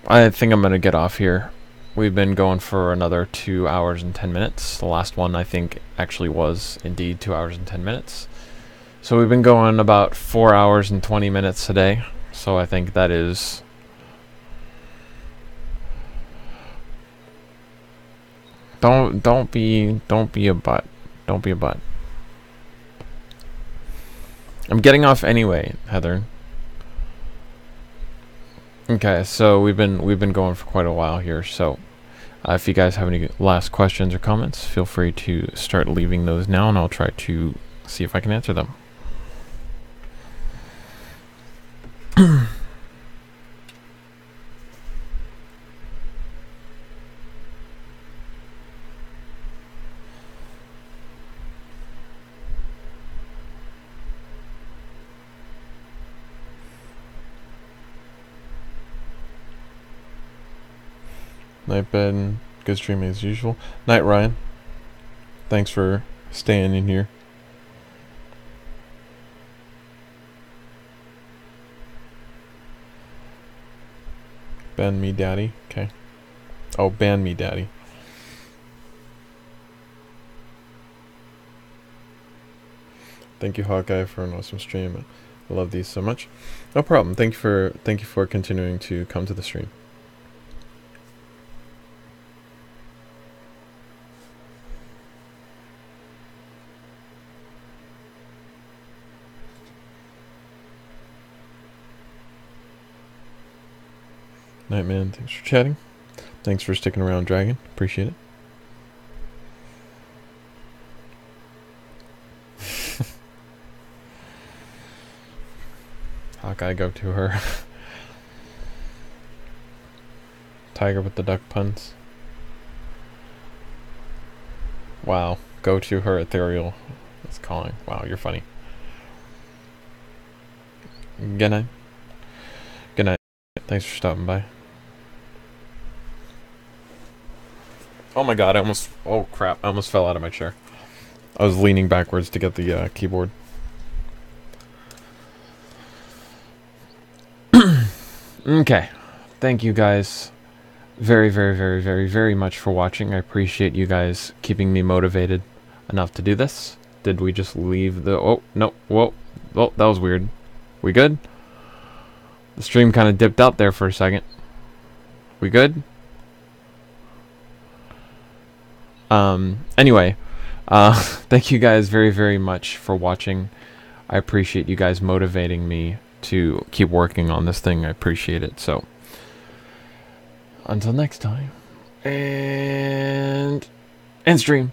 Speaker 1: I think I'm gonna get off here. We've been going for another 2 hours and 10 minutes. The last one, I think, actually was indeed 2 hours and 10 minutes. So we've been going about 4 hours and 20 minutes today. So I think that is... Don't be a butt. Don't be a butt. I'm getting off anyway, Heather. Okay, so we've been going for quite a while here, so if you guys have any last questions or comments, feel free to start leaving those now, and I'll try to see if I can answer them. Night, Ben. Good streaming as usual. Night, Ryan. Thanks for staying in here. Ban me, daddy. Okay. Oh, ban me, daddy. Thank you, Hawkeye, for an awesome stream. I love these so much. No problem. Thank you for continuing to come to the stream. Nightman, thanks for chatting. Thanks for sticking around, Dragon. Appreciate it. Hawkeye, go to her. Tiger with the duck puns. Wow, go to her, ethereal. That's calling. Wow, you're funny. Good night. Good night. Thanks for stopping by. Oh my god, oh crap, I almost fell out of my chair. I was leaning backwards to get the keyboard. Okay, thank you guys very much for watching. I appreciate you guys keeping me motivated enough to do this. Did we just leave the... Oh, no, whoa, oh, that was weird. We good? The stream kind of dipped out there for a second. We good? Anyway, thank you guys very, very much for watching. I appreciate you guys motivating me to keep working on this thing. I appreciate it. So, until next time. And end stream.